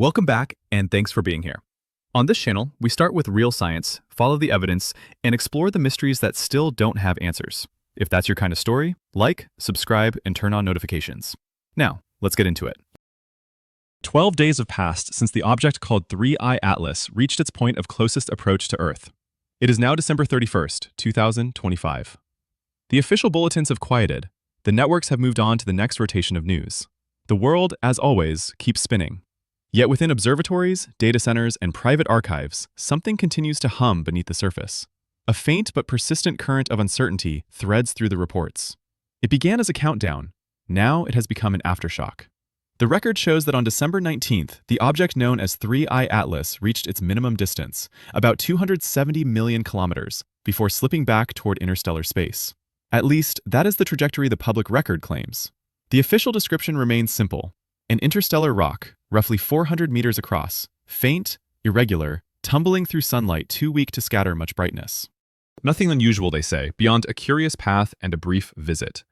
Welcome back, and thanks for being here. On this channel, we start with real science, follow the evidence, and explore the mysteries that still don't have answers. If that's your kind of story, like, subscribe, and turn on notifications. Now, let's get into it. 12 days have passed since the object called 3IATLAS reached its point of closest approach to Earth. It is now December 31st, 2025. The official bulletins have quieted. The networks have moved on to the next rotation of news. The world, as always, keeps spinning. Yet within observatories, data centers, and private archives, something continues to hum beneath the surface. A faint but persistent current of uncertainty threads through the reports. It began as a countdown. Now it has become an aftershock. The record shows that on December 19th, the object known as 3IATLAS reached its minimum distance, about 270 million kilometers, before slipping back toward interstellar space. At least, that is the trajectory the public record claims. The official description remains simple. An interstellar rock, roughly 400 meters across, faint, irregular, tumbling through sunlight too weak to scatter much brightness. Nothing unusual, they say, beyond a curious path and a brief visit.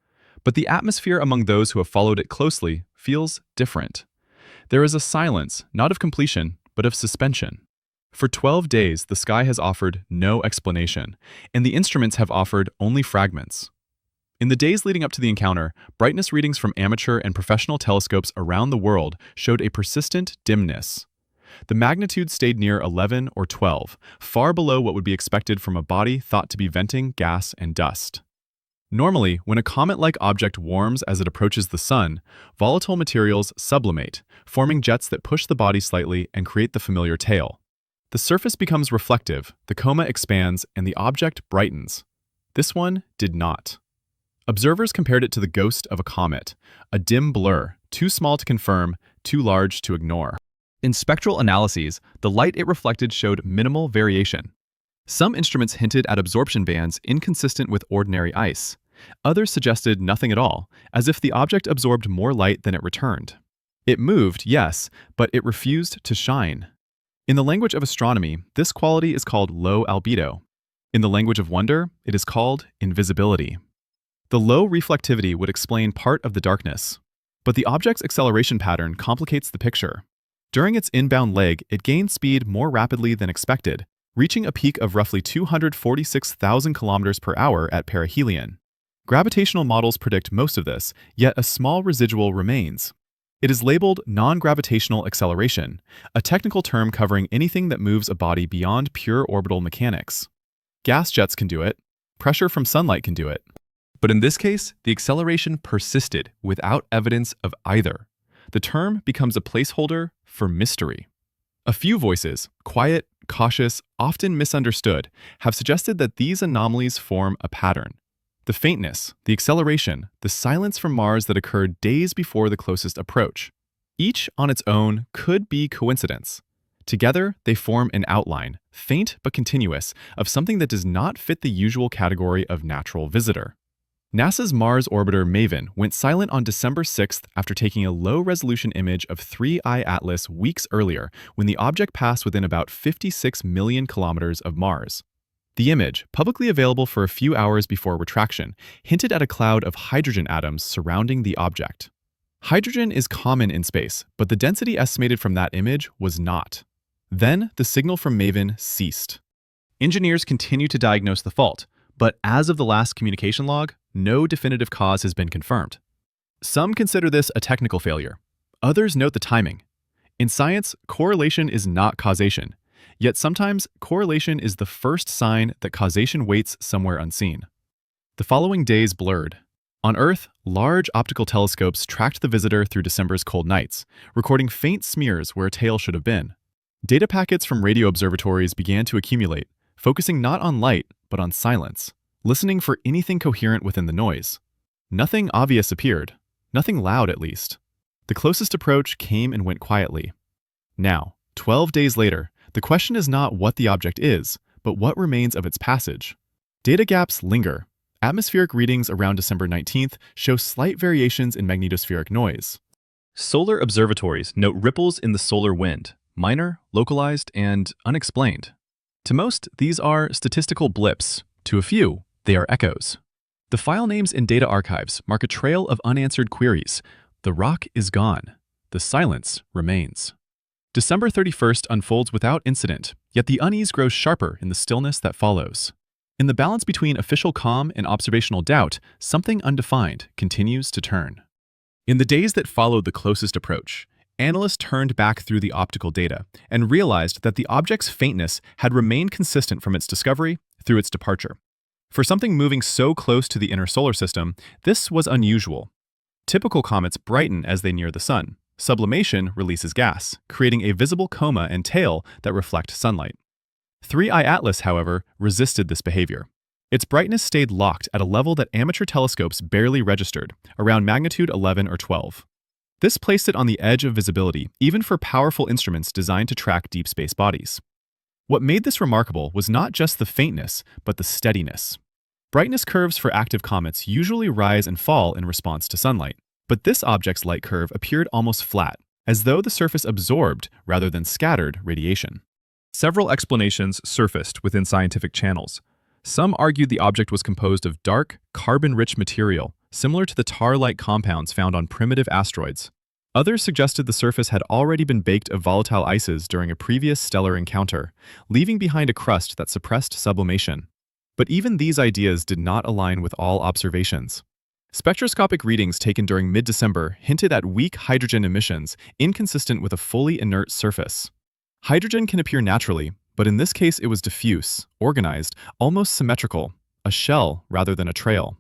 But the atmosphere among those who have followed it closely feels different. There is a silence, not of completion, but of suspension. For 12 days, the sky has offered no explanation, and the instruments have offered only fragments. In the days leading up to the encounter, brightness readings from amateur and professional telescopes around the world showed a persistent dimness. The magnitude stayed near 11 or 12, far below what would be expected from a body thought to be venting gas and dust. Normally, when a comet-like object warms as it approaches the sun, volatile materials sublimate, forming jets that push the body slightly and create the familiar tail. The surface becomes reflective, the coma expands, and the object brightens. This one did not. Observers compared it to the ghost of a comet, a dim blur, too small to confirm, too large to ignore. In spectral analyses, the light it reflected showed minimal variation. Some instruments hinted at absorption bands inconsistent with ordinary ice. Others suggested nothing at all, as if the object absorbed more light than it returned. It moved, yes, but it refused to shine. In the language of astronomy, this quality is called low albedo. In the language of wonder, it is called invisibility. The low reflectivity would explain part of the darkness, but the object's acceleration pattern complicates the picture. During its inbound leg, it gained speed more rapidly than expected, reaching a peak of roughly 246,000 kilometers per hour at perihelion. Gravitational models predict most of this, yet a small residual remains. It is labeled non-gravitational acceleration, a technical term covering anything that moves a body beyond pure orbital mechanics. Gas jets can do it. Pressure from sunlight can do it. But in this case, the acceleration persisted without evidence of either. The term becomes a placeholder for mystery. A few voices, quiet, cautious, often misunderstood, have suggested that these anomalies form a pattern. The faintness, the acceleration, the silence from Mars that occurred days before the closest approach. Each on its own could be coincidence. Together, they form an outline, faint but continuous, of something that does not fit the usual category of natural visitor. NASA's Mars orbiter MAVEN went silent on December 6th after taking a low-resolution image of 3IATLAS weeks earlier when the object passed within about 56 million kilometers of Mars. The image, publicly available for a few hours before retraction, hinted at a cloud of hydrogen atoms surrounding the object. Hydrogen is common in space, but the density estimated from that image was not. Then, the signal from MAVEN ceased. Engineers continue to diagnose the fault, but as of the last communication log, no definitive cause has been confirmed. Some consider this a technical failure. Others note the timing. In science, correlation is not causation. Yet sometimes, correlation is the first sign that causation waits somewhere unseen. The following days blurred. On Earth, large optical telescopes tracked the visitor through December's cold nights, recording faint smears where a tail should have been. Data packets from radio observatories began to accumulate, focusing not on light, but on silence, listening for anything coherent within the noise. Nothing obvious appeared, nothing loud at least. The closest approach came and went quietly. Now, 12 days later, the question is not what the object is, but what remains of its passage. Data gaps linger. Atmospheric readings around December 19th show slight variations in magnetospheric noise. Solar observatories note ripples in the solar wind, minor, localized, and unexplained. To most, these are statistical blips. To a few, they are echoes. The file names in data archives mark a trail of unanswered queries. The rock is gone. The silence remains. December 31st unfolds without incident, yet the unease grows sharper in the stillness that follows. In the balance between official calm and observational doubt, something undefined continues to turn. In the days that followed the closest approach, analysts turned back through the optical data and realized that the object's faintness had remained consistent from its discovery through its departure. For something moving so close to the inner solar system, this was unusual. Typical comets brighten as they near the sun. Sublimation releases gas, creating a visible coma and tail that reflect sunlight. 3IATLAS, however, resisted this behavior. Its brightness stayed locked at a level that amateur telescopes barely registered, around magnitude 11 or 12. This placed it on the edge of visibility, even for powerful instruments designed to track deep space bodies. What made this remarkable was not just the faintness, but the steadiness. Brightness curves for active comets usually rise and fall in response to sunlight, but this object's light curve appeared almost flat, as though the surface absorbed rather than scattered radiation. Several explanations surfaced within scientific channels. Some argued the object was composed of dark, carbon-rich material, similar to the tar-like compounds found on primitive asteroids. Others suggested the surface had already been baked of volatile ices during a previous stellar encounter, leaving behind a crust that suppressed sublimation. But even these ideas did not align with all observations. Spectroscopic readings taken during mid-December hinted at weak hydrogen emissions inconsistent with a fully inert surface. Hydrogen can appear naturally, but in this case it was diffuse, organized, almost symmetrical, a shell rather than a trail.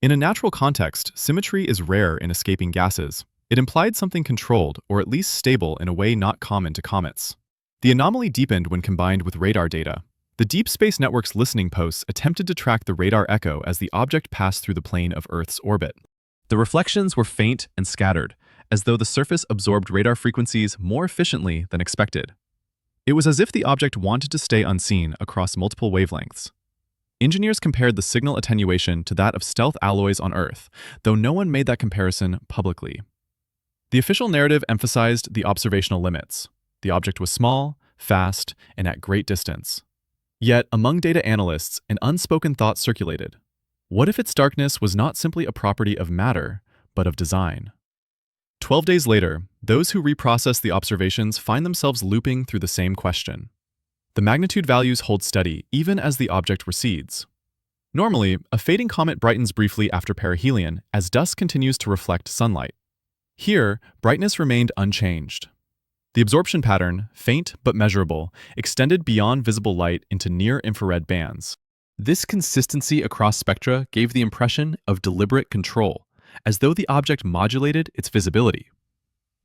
In a natural context, symmetry is rare in escaping gases. It implied something controlled, or at least stable in a way not common to comets. The anomaly deepened when combined with radar data. The Deep Space Network's listening posts attempted to track the radar echo as the object passed through the plane of Earth's orbit. The reflections were faint and scattered, as though the surface absorbed radar frequencies more efficiently than expected. It was as if the object wanted to stay unseen across multiple wavelengths. Engineers compared the signal attenuation to that of stealth alloys on Earth, though no one made that comparison publicly. The official narrative emphasized the observational limits. The object was small, fast, and at great distance. Yet, among data analysts, an unspoken thought circulated. What if its darkness was not simply a property of matter, but of design? 12 days later, those who reprocess the observations find themselves looping through the same question. The magnitude values hold steady even as the object recedes. Normally, a fading comet brightens briefly after perihelion as dust continues to reflect sunlight. Here, brightness remained unchanged. The absorption pattern, faint but measurable, extended beyond visible light into near-infrared bands. This consistency across spectra gave the impression of deliberate control, as though the object modulated its visibility.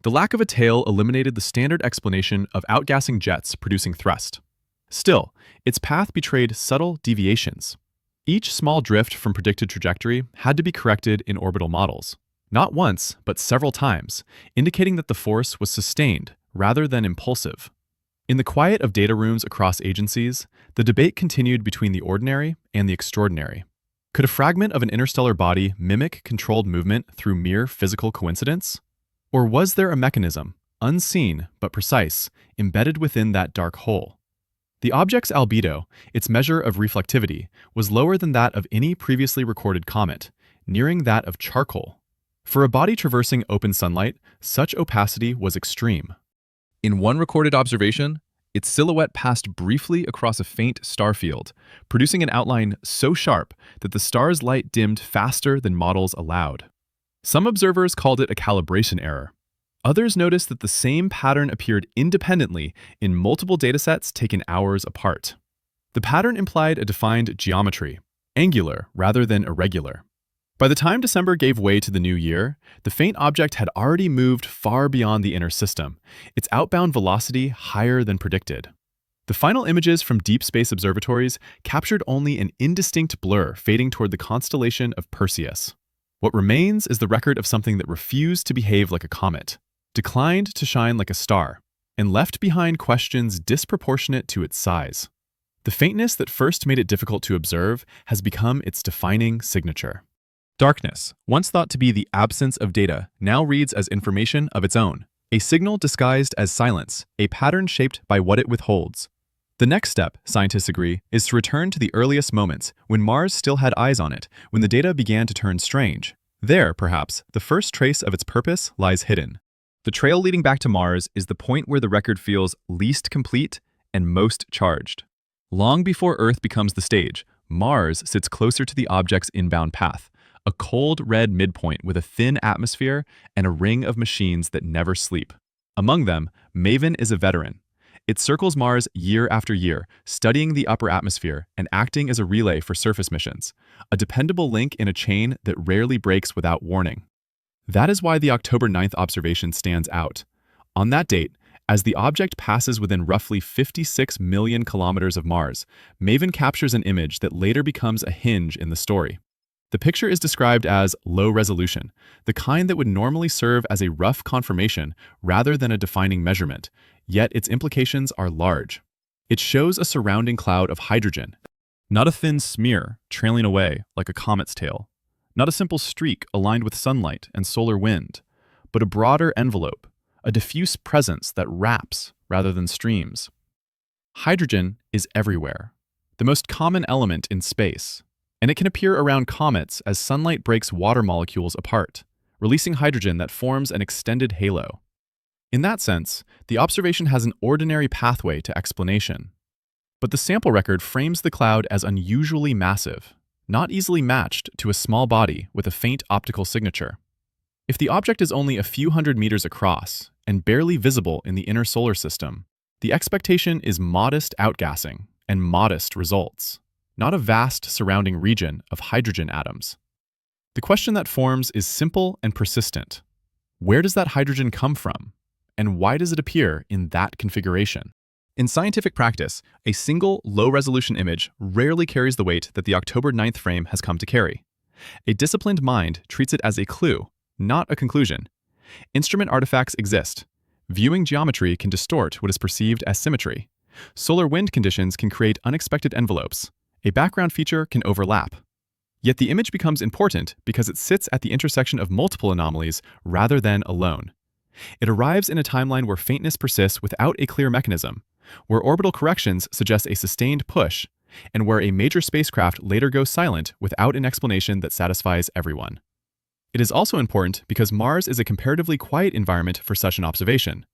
The lack of a tail eliminated the standard explanation of outgassing jets producing thrust. Still, its path betrayed subtle deviations. Each small drift from predicted trajectory had to be corrected in orbital models. Not once, but several times, indicating that the force was sustained rather than impulsive. In the quiet of data rooms across agencies, the debate continued between the ordinary and the extraordinary. Could a fragment of an interstellar body mimic controlled movement through mere physical coincidence? Or was there a mechanism, unseen but precise, embedded within that dark hole? The object's albedo, its measure of reflectivity, was lower than that of any previously recorded comet, nearing that of charcoal. For a body traversing open sunlight, such opacity was extreme. In one recorded observation, its silhouette passed briefly across a faint star field, producing an outline so sharp that the star's light dimmed faster than models allowed. Some observers called it a calibration error. Others noticed that the same pattern appeared independently in multiple datasets taken hours apart. The pattern implied a defined geometry, angular rather than irregular. By the time December gave way to the new year, the faint object had already moved far beyond the inner system, its outbound velocity higher than predicted. The final images from deep space observatories captured only an indistinct blur fading toward the constellation of Perseus. What remains is the record of something that refused to behave like a comet, declined to shine like a star, and left behind questions disproportionate to its size. The faintness that first made it difficult to observe has become its defining signature. Darkness, once thought to be the absence of data, now reads as information of its own, a signal disguised as silence, a pattern shaped by what it withholds. The next step, scientists agree, is to return to the earliest moments, when Mars still had eyes on it, when the data began to turn strange. There, perhaps, the first trace of its purpose lies hidden. The trail leading back to Mars is the point where the record feels least complete and most charged. Long before Earth becomes the stage, Mars sits closer to the object's inbound path, a cold red midpoint with a thin atmosphere and a ring of machines that never sleep. Among them, MAVEN is a veteran. It circles Mars year after year, studying the upper atmosphere and acting as a relay for surface missions, a dependable link in a chain that rarely breaks without warning. That is why the October 9th observation stands out. On that date, as the object passes within roughly 56 million kilometers of Mars, MAVEN captures an image that later becomes a hinge in the story. The picture is described as low resolution, the kind that would normally serve as a rough confirmation rather than a defining measurement, yet its implications are large. It shows a surrounding cloud of hydrogen, not a thin smear trailing away like a comet's tail, not a simple streak aligned with sunlight and solar wind, but a broader envelope, a diffuse presence that wraps rather than streams. Hydrogen is everywhere, the most common element in space, and it can appear around comets as sunlight breaks water molecules apart, releasing hydrogen that forms an extended halo. In that sense, the observation has an ordinary pathway to explanation. But the sample record frames the cloud as unusually massive, not easily matched to a small body with a faint optical signature. If the object is only a few hundred meters across and barely visible in the inner solar system, the expectation is modest outgassing and modest results, not a vast surrounding region of hydrogen atoms. The question that forms is simple and persistent. Where does that hydrogen come from? And why does it appear in that configuration? In scientific practice, a single low-resolution image rarely carries the weight that the October 9th frame has come to carry. A disciplined mind treats it as a clue, not a conclusion. Instrument artifacts exist. Viewing geometry can distort what is perceived as symmetry. Solar wind conditions can create unexpected envelopes. A background feature can overlap. Yet the image becomes important because it sits at the intersection of multiple anomalies rather than alone. It arrives in a timeline where faintness persists without a clear mechanism, where orbital corrections suggest a sustained push, and where a major spacecraft later goes silent without an explanation that satisfies everyone. It is also important because Mars is a comparatively quiet environment for such an observation.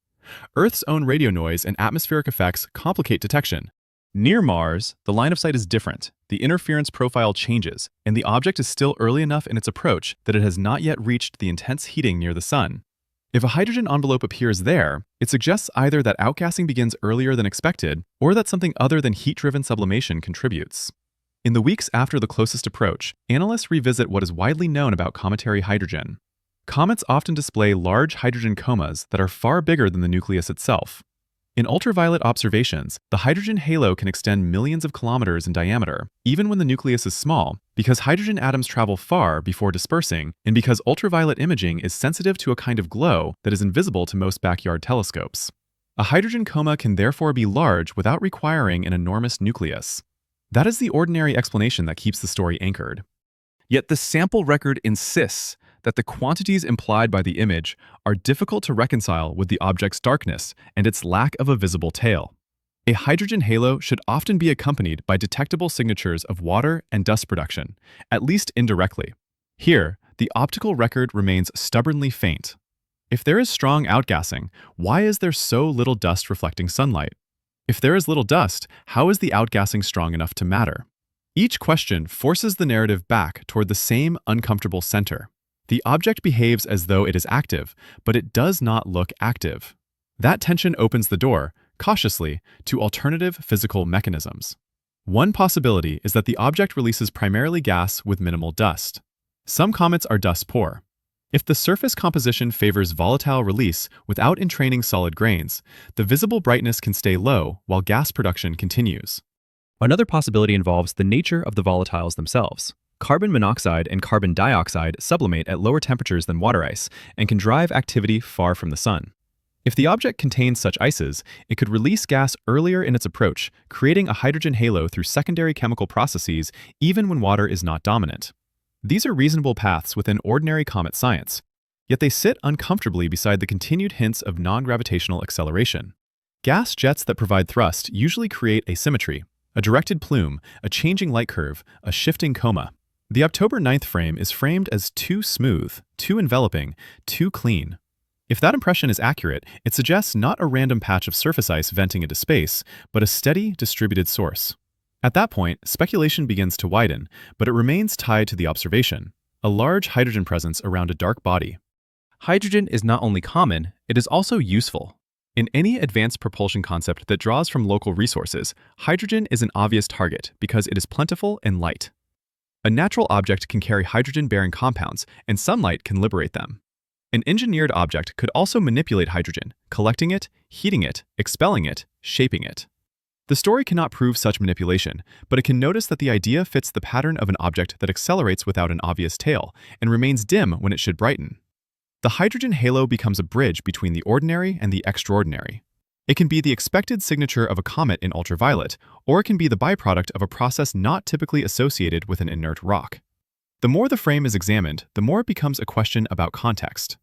Earth's own radio noise and atmospheric effects complicate detection. Near Mars, the line of sight is different, the interference profile changes, and the object is still early enough in its approach that it has not yet reached the intense heating near the Sun. If a hydrogen envelope appears there, it suggests either that outgassing begins earlier than expected or that something other than heat-driven sublimation contributes. In the weeks after the closest approach, analysts revisit what is widely known about cometary hydrogen. Comets often display large hydrogen comas that are far bigger than the nucleus itself. In ultraviolet observations, the hydrogen halo can extend millions of kilometers in diameter, even when the nucleus is small, because hydrogen atoms travel far before dispersing, and because ultraviolet imaging is sensitive to a kind of glow that is invisible to most backyard telescopes. A hydrogen coma can therefore be large without requiring an enormous nucleus. That is the ordinary explanation that keeps the story anchored. Yet the sample record insists that the quantities implied by the image are difficult to reconcile with the object's darkness and its lack of a visible tail. A hydrogen halo should often be accompanied by detectable signatures of water and dust production, at least indirectly. Here, the optical record remains stubbornly faint. If there is strong outgassing, why is there so little dust reflecting sunlight? If there is little dust, how is the outgassing strong enough to matter? Each question forces the narrative back toward the same uncomfortable center. The object behaves as though it is active, but it does not look active. That tension opens the door, cautiously, to alternative physical mechanisms. One possibility is that the object releases primarily gas with minimal dust. Some comets are dust poor. If the surface composition favors volatile release without entraining solid grains, the visible brightness can stay low while gas production continues. Another possibility involves the nature of the volatiles themselves. Carbon monoxide and carbon dioxide sublimate at lower temperatures than water ice and can drive activity far from the sun. If the object contains such ices, it could release gas earlier in its approach, creating a hydrogen halo through secondary chemical processes even when water is not dominant. These are reasonable paths within ordinary comet science, yet they sit uncomfortably beside the continued hints of non-gravitational acceleration. Gas jets that provide thrust usually create asymmetry, a directed plume, a changing light curve, a shifting coma. The October 9th frame is framed as too smooth, too enveloping, too clean. If that impression is accurate, it suggests not a random patch of surface ice venting into space, but a steady, distributed source. At that point, speculation begins to widen, but it remains tied to the observation, a large hydrogen presence around a dark body. Hydrogen is not only common, it is also useful. In any advanced propulsion concept that draws from local resources, hydrogen is an obvious target because it is plentiful and light. A natural object can carry hydrogen-bearing compounds, and sunlight can liberate them. An engineered object could also manipulate hydrogen, collecting it, heating it, expelling it, shaping it. The story cannot prove such manipulation, but it can notice that the idea fits the pattern of an object that accelerates without an obvious tail and remains dim when it should brighten. The hydrogen halo becomes a bridge between the ordinary and the extraordinary. It can be the expected signature of a comet in ultraviolet, or it can be the byproduct of a process not typically associated with an inert rock. The more the frame is examined, the more it becomes a question about context.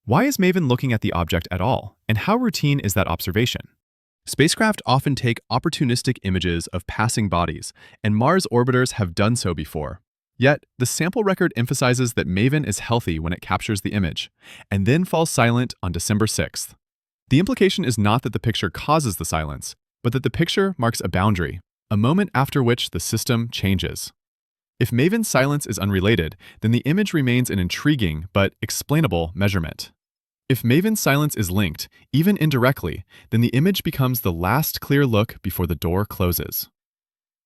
Why is Maven looking at the object at all, and how routine is that observation? Spacecraft often take opportunistic images of passing bodies, and Mars orbiters have done so before. Yet, the sample record emphasizes that Maven is healthy when it captures the image, and then falls silent on December 6th. The implication is not that the picture causes the silence, but that the picture marks a boundary, a moment after which the system changes. If Maven's silence is unrelated, then the image remains an intriguing but explainable measurement. If Maven's silence is linked, even indirectly, then the image becomes the last clear look before the door closes.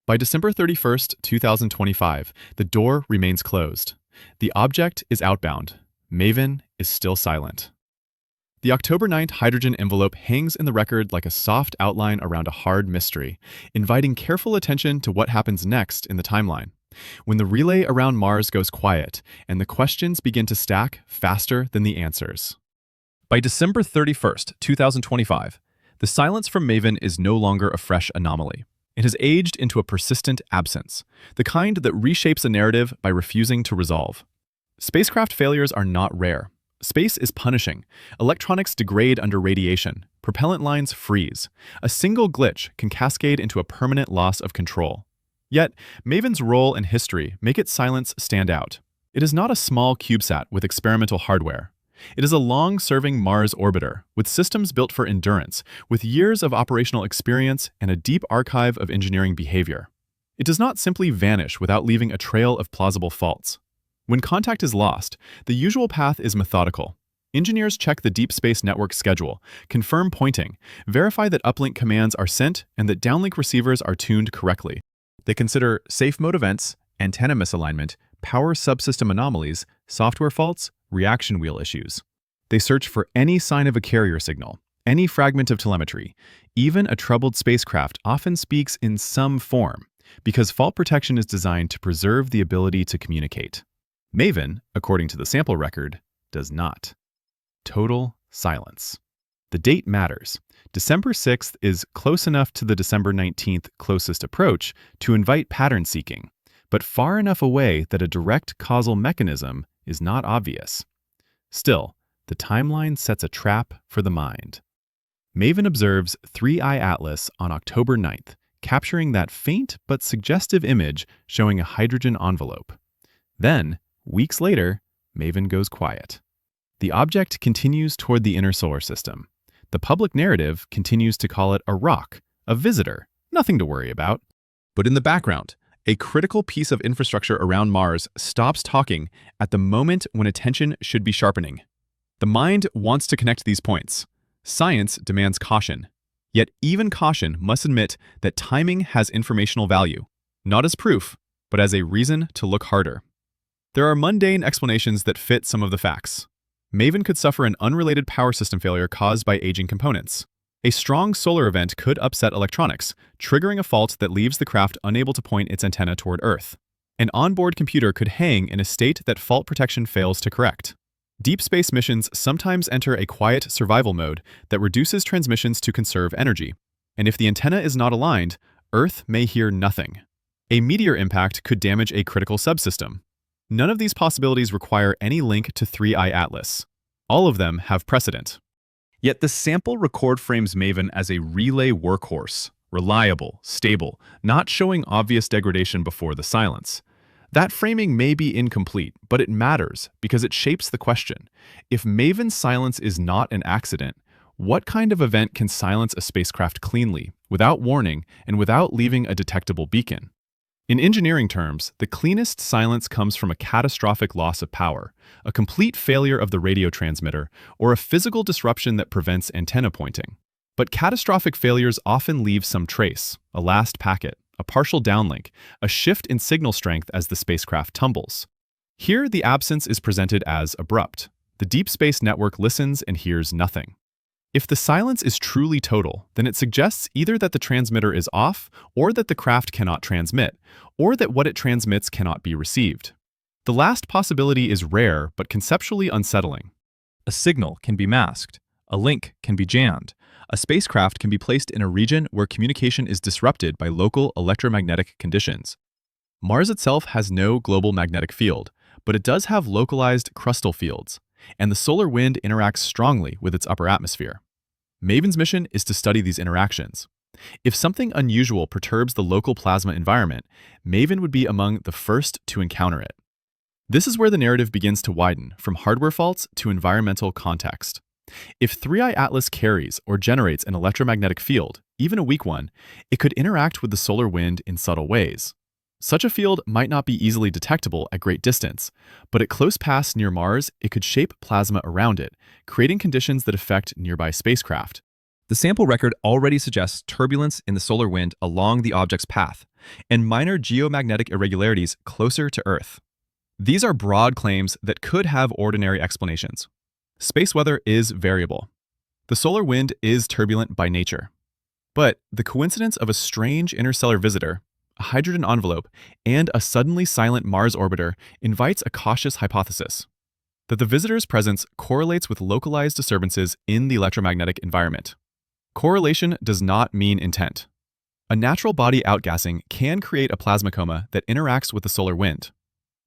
By December 31st, 2025, the door remains closed. The object is outbound. Maven is still silent. The October 9th hydrogen envelope hangs in the record like a soft outline around a hard mystery, inviting careful attention to what happens next in the timeline. When the relay around Mars goes quiet and the questions begin to stack faster than the answers. By December 31st, 2025, the silence from Maven is no longer a fresh anomaly. It has aged into a persistent absence, the kind that reshapes a narrative by refusing to resolve. Spacecraft failures are not rare. Space is punishing. Electronics degrade under radiation. Propellant lines freeze. A single glitch can cascade into a permanent loss of control. Yet, Maven's role and history make its silence stand out. It is not a small CubeSat with experimental hardware. It is a long-serving Mars orbiter with systems built for endurance, with years of operational experience and a deep archive of engineering behavior. It does not simply vanish without leaving a trail of plausible faults. When contact is lost, the usual path is methodical. Engineers check the Deep Space Network schedule, confirm pointing, verify that uplink commands are sent and that downlink receivers are tuned correctly. They consider safe mode events, antenna misalignment, power subsystem anomalies, software faults, reaction wheel issues. They search for any sign of a carrier signal, any fragment of telemetry. Even a troubled spacecraft often speaks in some form, because fault protection is designed to preserve the ability to communicate. Maven, according to the sample record, does not. Total silence. The date matters. December 6th is close enough to the December 19th closest approach to invite pattern seeking, but far enough away that a direct causal mechanism is not obvious. Still, the timeline sets a trap for the mind. Maven observes 3IATLAS on October 9th, capturing that faint but suggestive image showing a hydrogen envelope. Then, weeks later, Maven goes quiet. The object continues toward the inner solar system. The public narrative continues to call it a rock, a visitor, nothing to worry about. But in the background, a critical piece of infrastructure around Mars stops talking at the moment when attention should be sharpening. The mind wants to connect these points. Science demands caution. Yet even caution must admit that timing has informational value, not as proof, but as a reason to look harder. There are mundane explanations that fit some of the facts. Maven could suffer an unrelated power system failure caused by aging components. A strong solar event could upset electronics, triggering a fault that leaves the craft unable to point its antenna toward Earth. An onboard computer could hang in a state that fault protection fails to correct. Deep space missions sometimes enter a quiet survival mode that reduces transmissions to conserve energy. And if the antenna is not aligned, Earth may hear nothing. A meteor impact could damage a critical subsystem. None of these possibilities require any link to 3IATLAS. All of them have precedent. Yet the sample record frames Maven as a relay workhorse, reliable, stable, not showing obvious degradation before the silence. That framing may be incomplete, but it matters because it shapes the question. If Maven's silence is not an accident, what kind of event can silence a spacecraft cleanly, without warning, and without leaving a detectable beacon? In engineering terms, the cleanest silence comes from a catastrophic loss of power, a complete failure of the radio transmitter, or a physical disruption that prevents antenna pointing. But catastrophic failures often leave some trace, a last packet, a partial downlink, a shift in signal strength as the spacecraft tumbles. Here, the absence is presented as abrupt. The deep space network listens and hears nothing. If the silence is truly total, then it suggests either that the transmitter is off, or that the craft cannot transmit, or that what it transmits cannot be received. The last possibility is rare but conceptually unsettling. A signal can be masked, a link can be jammed, a spacecraft can be placed in a region where communication is disrupted by local electromagnetic conditions. Mars itself has no global magnetic field, but it does have localized crustal fields, and the solar wind interacts strongly with its upper atmosphere. Maven's mission is to study these interactions. If something unusual perturbs the local plasma environment, Maven would be among the first to encounter it. This is where the narrative begins to widen, from hardware faults to environmental context. If 3IATLAS carries or generates an electromagnetic field, even a weak one, it could interact with the solar wind in subtle ways. Such a field might not be easily detectable at great distance, but at close pass near Mars, it could shape plasma around it, creating conditions that affect nearby spacecraft. The sample record already suggests turbulence in the solar wind along the object's path, and minor geomagnetic irregularities closer to Earth. These are broad claims that could have ordinary explanations. Space weather is variable. The solar wind is turbulent by nature. But the coincidence of a strange interstellar visitor, a hydrogen envelope, and a suddenly silent Mars orbiter invites a cautious hypothesis: that the visitor's presence correlates with localized disturbances in the electromagnetic environment. Correlation does not mean intent. A natural body outgassing can create a plasma coma that interacts with the solar wind.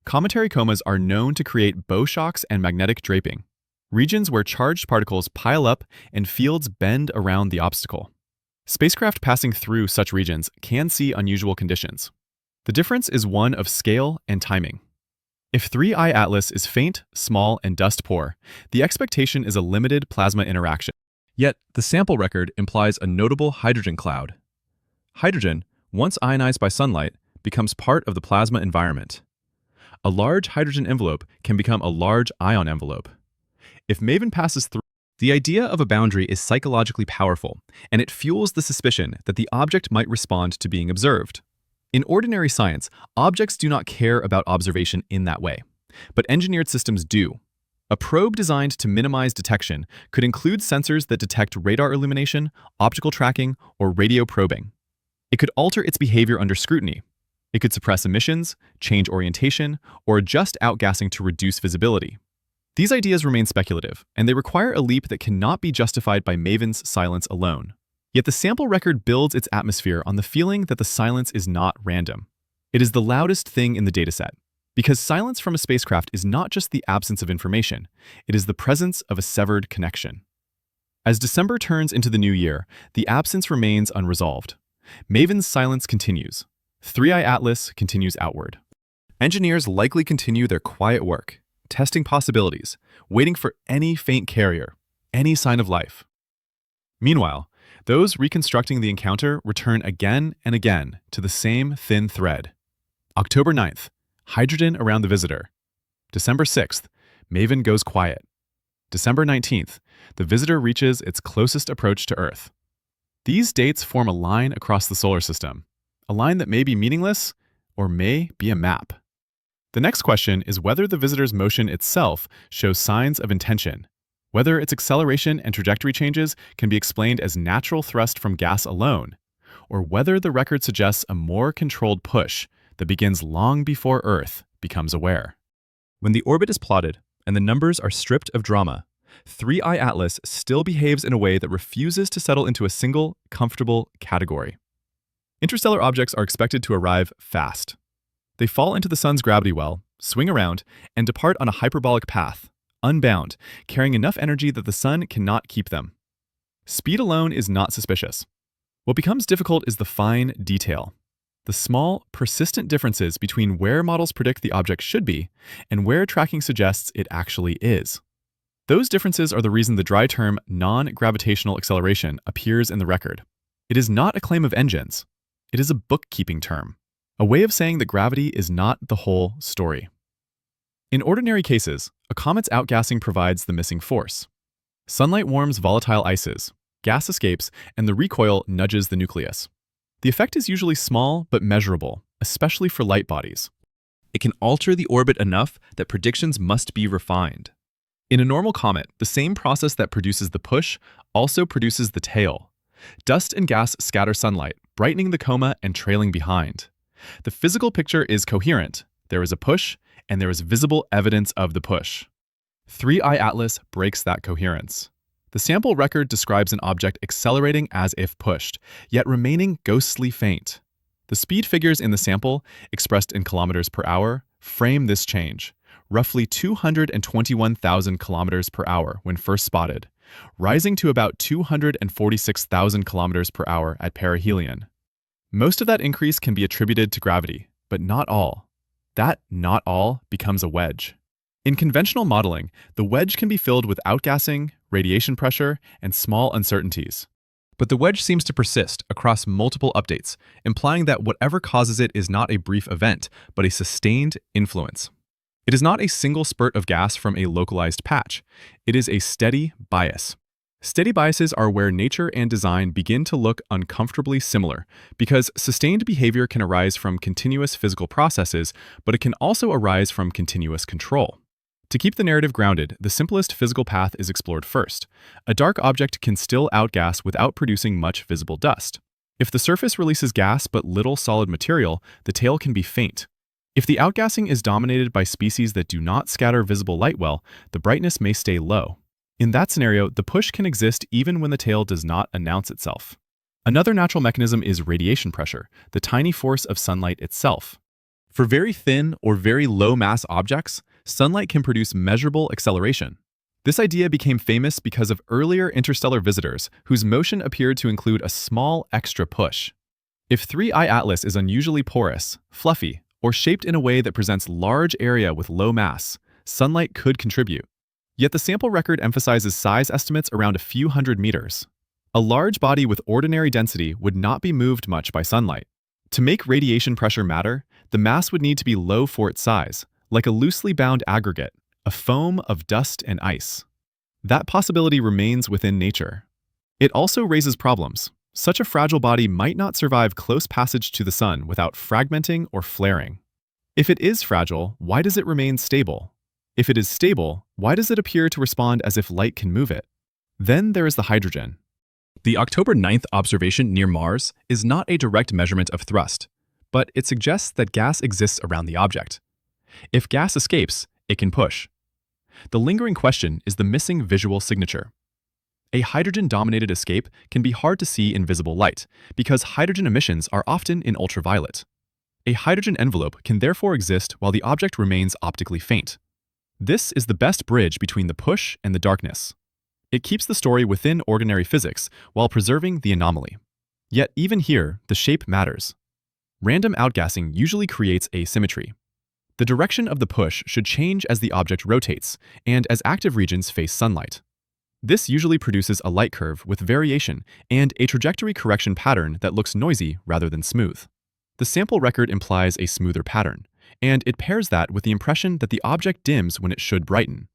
Cometary comas are known to create bow shocks and magnetic draping, regions where charged particles pile up and fields bend around the obstacle. Spacecraft passing through such regions can see unusual conditions. The difference is one of scale and timing. If 3IATLAS is faint, small, and dust-poor, the expectation is a limited plasma interaction. Yet, the sample record implies a notable hydrogen cloud. Hydrogen, once ionized by sunlight, becomes part of the plasma environment. A large hydrogen envelope can become a large ion envelope. If Maven passes through, the idea of a boundary is psychologically powerful, and it fuels the suspicion that the object might respond to being observed. In ordinary science, objects do not care about observation in that way, but engineered systems do. A probe designed to minimize detection could include sensors that detect radar illumination, optical tracking, or radio probing. It could alter its behavior under scrutiny. It could suppress emissions, change orientation, or adjust outgassing to reduce visibility. These ideas remain speculative, and they require a leap that cannot be justified by Maven's silence alone. Yet the sample record builds its atmosphere on the feeling that the silence is not random. It is the loudest thing in the dataset, because silence from a spacecraft is not just the absence of information, it is the presence of a severed connection. As December turns into the new year, the absence remains unresolved. Maven's silence continues. 3IATLAS continues outward. Engineers likely continue their quiet work, testing possibilities, waiting for any faint carrier, any sign of life. Meanwhile, those reconstructing the encounter return again and again to the same thin thread. October 9th, hydrogen around the visitor. December 6th, Maven goes quiet. December 19th, the visitor reaches its closest approach to Earth. These dates form a line across the solar system, a line that may be meaningless or may be a map. The next question is whether the visitor's motion itself shows signs of intention, whether its acceleration and trajectory changes can be explained as natural thrust from gas alone, or whether the record suggests a more controlled push that begins long before Earth becomes aware. When the orbit is plotted and the numbers are stripped of drama, 3IATLAS still behaves in a way that refuses to settle into a single, comfortable category. Interstellar objects are expected to arrive fast. They fall into the sun's gravity well, swing around, and depart on a hyperbolic path, unbound, carrying enough energy that the sun cannot keep them. Speed alone is not suspicious. What becomes difficult is the fine detail. The small, persistent differences between where models predict the object should be and where tracking suggests it actually is. Those differences are the reason the dry term non-gravitational acceleration appears in the record. It is not a claim of engines. It is a bookkeeping term, a way of saying that gravity is not the whole story. In ordinary cases, a comet's outgassing provides the missing force. Sunlight warms volatile ices, gas escapes, and the recoil nudges the nucleus. The effect is usually small but measurable, especially for light bodies. It can alter the orbit enough that predictions must be refined. In a normal comet, the same process that produces the push also produces the tail. Dust and gas scatter sunlight, brightening the coma and trailing behind. The physical picture is coherent. There is a push, and there is visible evidence of the push. 3IATLAS breaks that coherence. The sample record describes an object accelerating as if pushed, yet remaining ghostly faint. The speed figures in the sample, expressed in kilometers per hour, frame this change, roughly 221,000 kilometers per hour when first spotted, rising to about 246,000 kilometers per hour at perihelion. Most of that increase can be attributed to gravity, but not all. That not all becomes a wedge. In conventional modeling, the wedge can be filled with outgassing, radiation pressure, and small uncertainties. But the wedge seems to persist across multiple updates, implying that whatever causes it is not a brief event, but a sustained influence. It is not a single spurt of gas from a localized patch. It is a steady bias. Steady biases are where nature and design begin to look uncomfortably similar, because sustained behavior can arise from continuous physical processes, but it can also arise from continuous control. To keep the narrative grounded, the simplest physical path is explored first. A dark object can still outgas without producing much visible dust. If the surface releases gas but little solid material, the tail can be faint. If the outgassing is dominated by species that do not scatter visible light well, the brightness may stay low. In that scenario, the push can exist even when the tail does not announce itself. Another natural mechanism is radiation pressure, the tiny force of sunlight itself. For very thin or very low-mass objects, sunlight can produce measurable acceleration. This idea became famous because of earlier interstellar visitors whose motion appeared to include a small extra push. If 3IATLAS is unusually porous, fluffy, or shaped in a way that presents large area with low mass, sunlight could contribute. Yet the sample record emphasizes size estimates around a few hundred meters. A large body with ordinary density would not be moved much by sunlight. To make radiation pressure matter, the mass would need to be low for its size, like a loosely bound aggregate, a foam of dust and ice. That possibility remains within nature. It also raises problems. Such a fragile body might not survive close passage to the sun without fragmenting or flaring. If it is fragile, why does it remain stable? If it is stable, why does it appear to respond as if light can move it? Then there is the hydrogen. The October 9th observation near Mars is not a direct measurement of thrust, but it suggests that gas exists around the object. If gas escapes, it can push. The lingering question is the missing visual signature. A hydrogen-dominated escape can be hard to see in visible light because hydrogen emissions are often in ultraviolet. A hydrogen envelope can therefore exist while the object remains optically faint. This is the best bridge between the push and the darkness. It keeps the story within ordinary physics while preserving the anomaly. Yet even here, the shape matters. Random outgassing usually creates asymmetry. The direction of the push should change as the object rotates and as active regions face sunlight. This usually produces a light curve with variation and a trajectory correction pattern that looks noisy rather than smooth. The sample record implies a smoother pattern, and it pairs that with the impression that the object dims when it should brighten.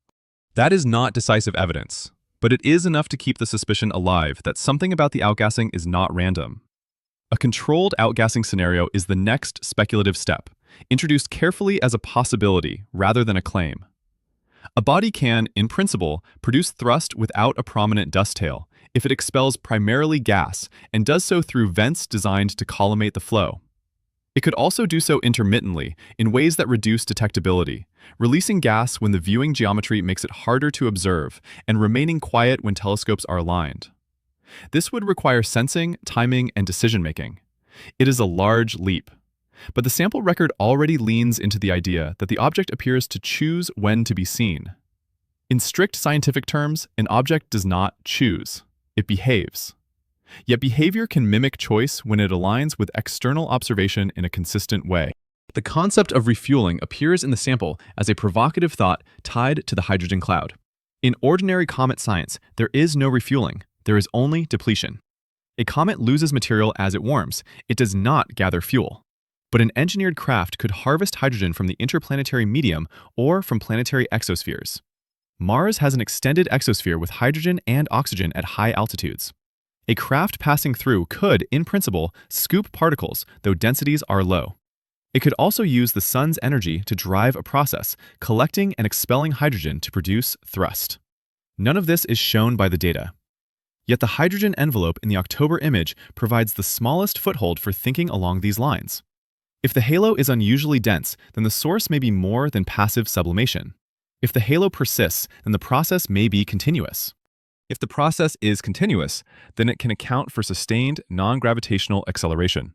That is not decisive evidence, but it is enough to keep the suspicion alive that something about the outgassing is not random. A controlled outgassing scenario is the next speculative step, introduced carefully as a possibility rather than a claim. A body can, in principle, produce thrust without a prominent dust tail if it expels primarily gas and does so through vents designed to collimate the flow. It could also do so intermittently in ways that reduce detectability, releasing gas when the viewing geometry makes it harder to observe and remaining quiet when telescopes are aligned. This would require sensing, timing, and decision-making. It is a large leap. But the sample record already leans into the idea that the object appears to choose when to be seen. In strict scientific terms, an object does not choose. It behaves. Yet behavior can mimic choice when it aligns with external observation in a consistent way. The concept of refueling appears in the sample as a provocative thought tied to the hydrogen cloud. In ordinary comet science, there is no refueling, there is only depletion. A comet loses material as it warms, it does not gather fuel. But an engineered craft could harvest hydrogen from the interplanetary medium or from planetary exospheres. Mars has an extended exosphere with hydrogen and oxygen at high altitudes. A craft passing through could, in principle, scoop particles, though densities are low. It could also use the sun's energy to drive a process, collecting and expelling hydrogen to produce thrust. None of this is shown by the data. Yet the hydrogen envelope in the October image provides the smallest foothold for thinking along these lines. If the halo is unusually dense, then the source may be more than passive sublimation. If the halo persists, then the process may be continuous. If the process is continuous, then it can account for sustained non-gravitational acceleration.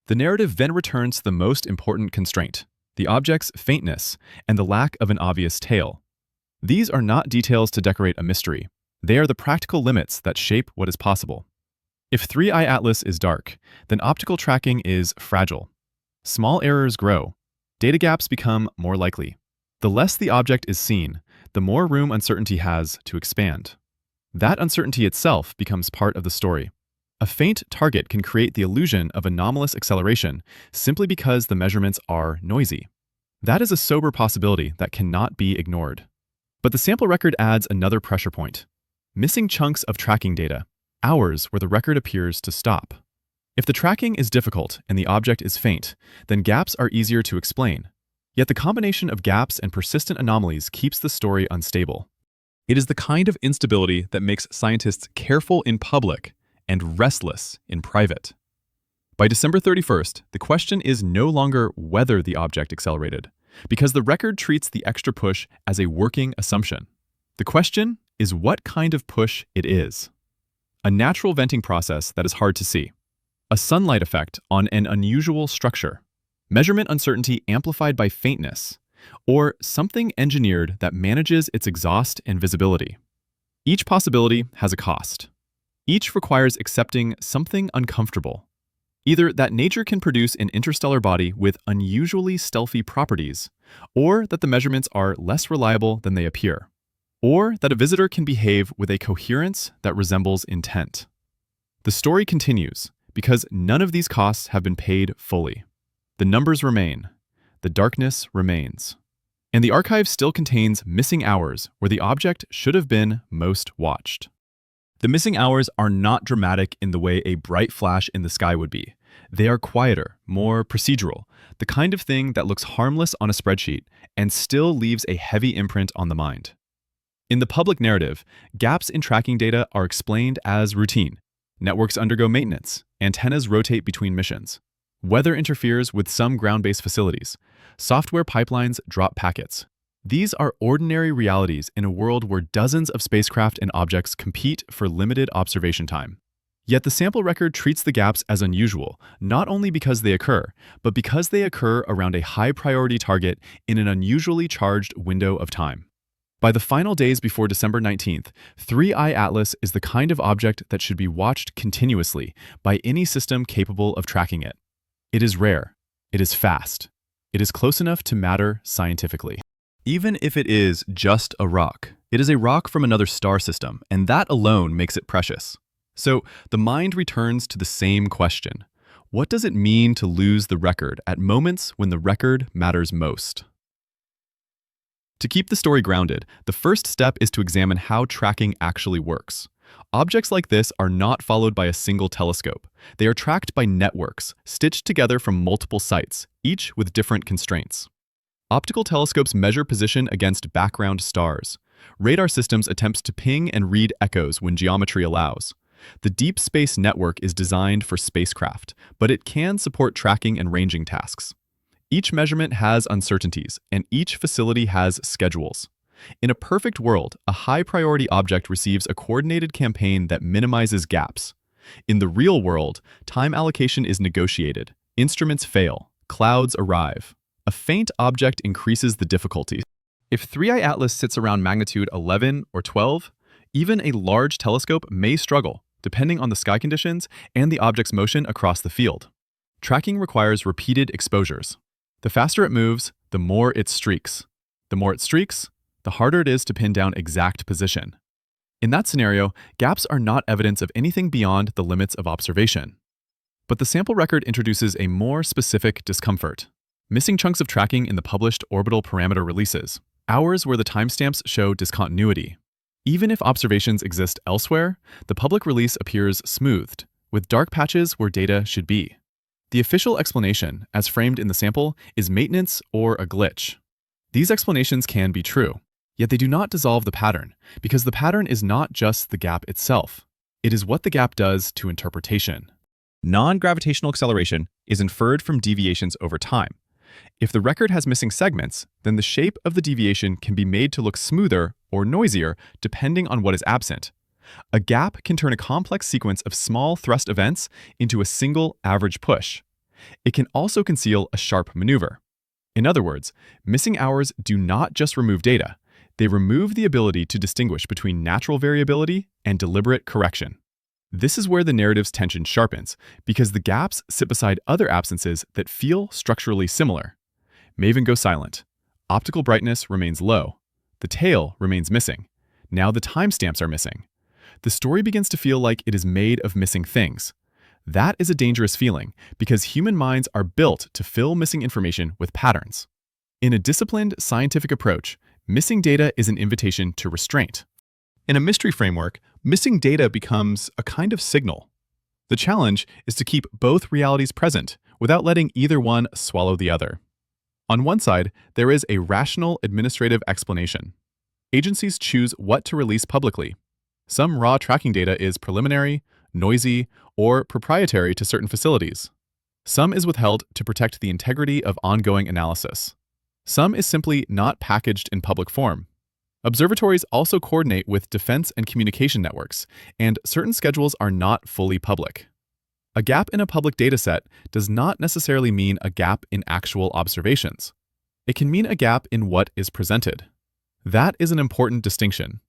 The narrative then returns to the most important constraint, the object's faintness and the lack of an obvious tail. These are not details to decorate a mystery. They are the practical limits that shape what is possible. If 3IATLAS is dark, then optical tracking is fragile. Small errors grow. Data gaps become more likely. The less the object is seen, the more room uncertainty has to expand. That uncertainty itself becomes part of the story. A faint target can create the illusion of anomalous acceleration simply because the measurements are noisy. That is a sober possibility that cannot be ignored. But the sample record adds another pressure point. Missing chunks of tracking data, hours where the record appears to stop. If the tracking is difficult and the object is faint, then gaps are easier to explain. Yet the combination of gaps and persistent anomalies keeps the story unstable. It is the kind of instability that makes scientists careful in public and restless in private. By December 31st, the question is no longer whether the object accelerated, because the record treats the extra push as a working assumption. The question is what kind of push it is. A natural venting process that is hard to see. A sunlight effect on an unusual structure. Measurement uncertainty amplified by faintness. Or something engineered that manages its exhaust and visibility. Each possibility has a cost. Each requires accepting something uncomfortable. Either that nature can produce an interstellar body with unusually stealthy properties, or that the measurements are less reliable than they appear, or that a visitor can behave with a coherence that resembles intent. The story continues, because none of these costs have been paid fully. The numbers remain. The darkness remains. And the archive still contains missing hours where the object should have been most watched. The missing hours are not dramatic in the way a bright flash in the sky would be. They are quieter, more procedural, the kind of thing that looks harmless on a spreadsheet and still leaves a heavy imprint on the mind. In the public narrative, gaps in tracking data are explained as routine. Networks undergo maintenance, antennas rotate between missions. Weather interferes with some ground-based facilities. Software pipelines drop packets. These are ordinary realities in a world where dozens of spacecraft and objects compete for limited observation time. Yet the sample record treats the gaps as unusual, not only because they occur, but because they occur around a high-priority target in an unusually charged window of time. By the final days before December 19th, 3IATLAS is the kind of object that should be watched continuously by any system capable of tracking it. It is rare. It is fast. It is close enough to matter scientifically. Even if it is just a rock, it is a rock from another star system, and that alone makes it precious. So the mind returns to the same question. What does it mean to lose the record at moments when the record matters most? To keep the story grounded, the first step is to examine how tracking actually works. Objects like this are not followed by a single telescope. They are tracked by networks, stitched together from multiple sites, each with different constraints. Optical telescopes measure position against background stars. Radar systems attempt to ping and read echoes when geometry allows. The Deep Space Network is designed for spacecraft, but it can support tracking and ranging tasks. Each measurement has uncertainties, and each facility has schedules. In a perfect world, a high-priority object receives a coordinated campaign that minimizes gaps. In the real world, time allocation is negotiated, instruments fail, clouds arrive. A faint object increases the difficulty. If 3IATLAS sits around magnitude 11 or 12, even a large telescope may struggle. depending on the sky conditions and the object's motion across the field. Tracking requires repeated exposures. The faster it moves, the more it streaks. The more it streaks, the harder it is to pin down exact position. In that scenario, gaps are not evidence of anything beyond the limits of observation. But the sample record introduces a more specific discomfort. Missing chunks of tracking in the published orbital parameter releases, hours where the timestamps show discontinuity. Even if observations exist elsewhere, the public release appears smoothed, with dark patches where data should be. The official explanation, as framed in the sample, is maintenance or a glitch. These explanations can be true, yet they do not dissolve the pattern, because the pattern is not just the gap itself. It is what the gap does to interpretation. Non-gravitational acceleration is inferred from deviations over time. If the record has missing segments, then the shape of the deviation can be made to look smoother or noisier depending on what is absent. A gap can turn a complex sequence of small thrust events into a single average push. It can also conceal a sharp maneuver. In other words, missing hours do not just remove data, they remove the ability to distinguish between natural variability and deliberate correction. This is where the narrative's tension sharpens, because the gaps sit beside other absences that feel structurally similar. Maven goes silent. Optical brightness remains low. The tail remains missing. Now the timestamps are missing. The story begins to feel like it is made of missing things. That is a dangerous feeling, because human minds are built to fill missing information with patterns. In a disciplined, scientific approach, missing data is an invitation to restraint. In a mystery framework, missing data becomes a kind of signal. The challenge is to keep both realities present without letting either one swallow the other. On one side, there is a rational administrative explanation. Agencies choose what to release publicly. Some raw tracking data is preliminary, noisy, or proprietary to certain facilities. Some is withheld to protect the integrity of ongoing analysis. Some is simply not packaged in public form. Observatories also coordinate with defense and communication networks, and certain schedules are not fully public. A gap in a public dataset does not necessarily mean a gap in actual observations. It can mean a gap in what is presented. That is an important distinction.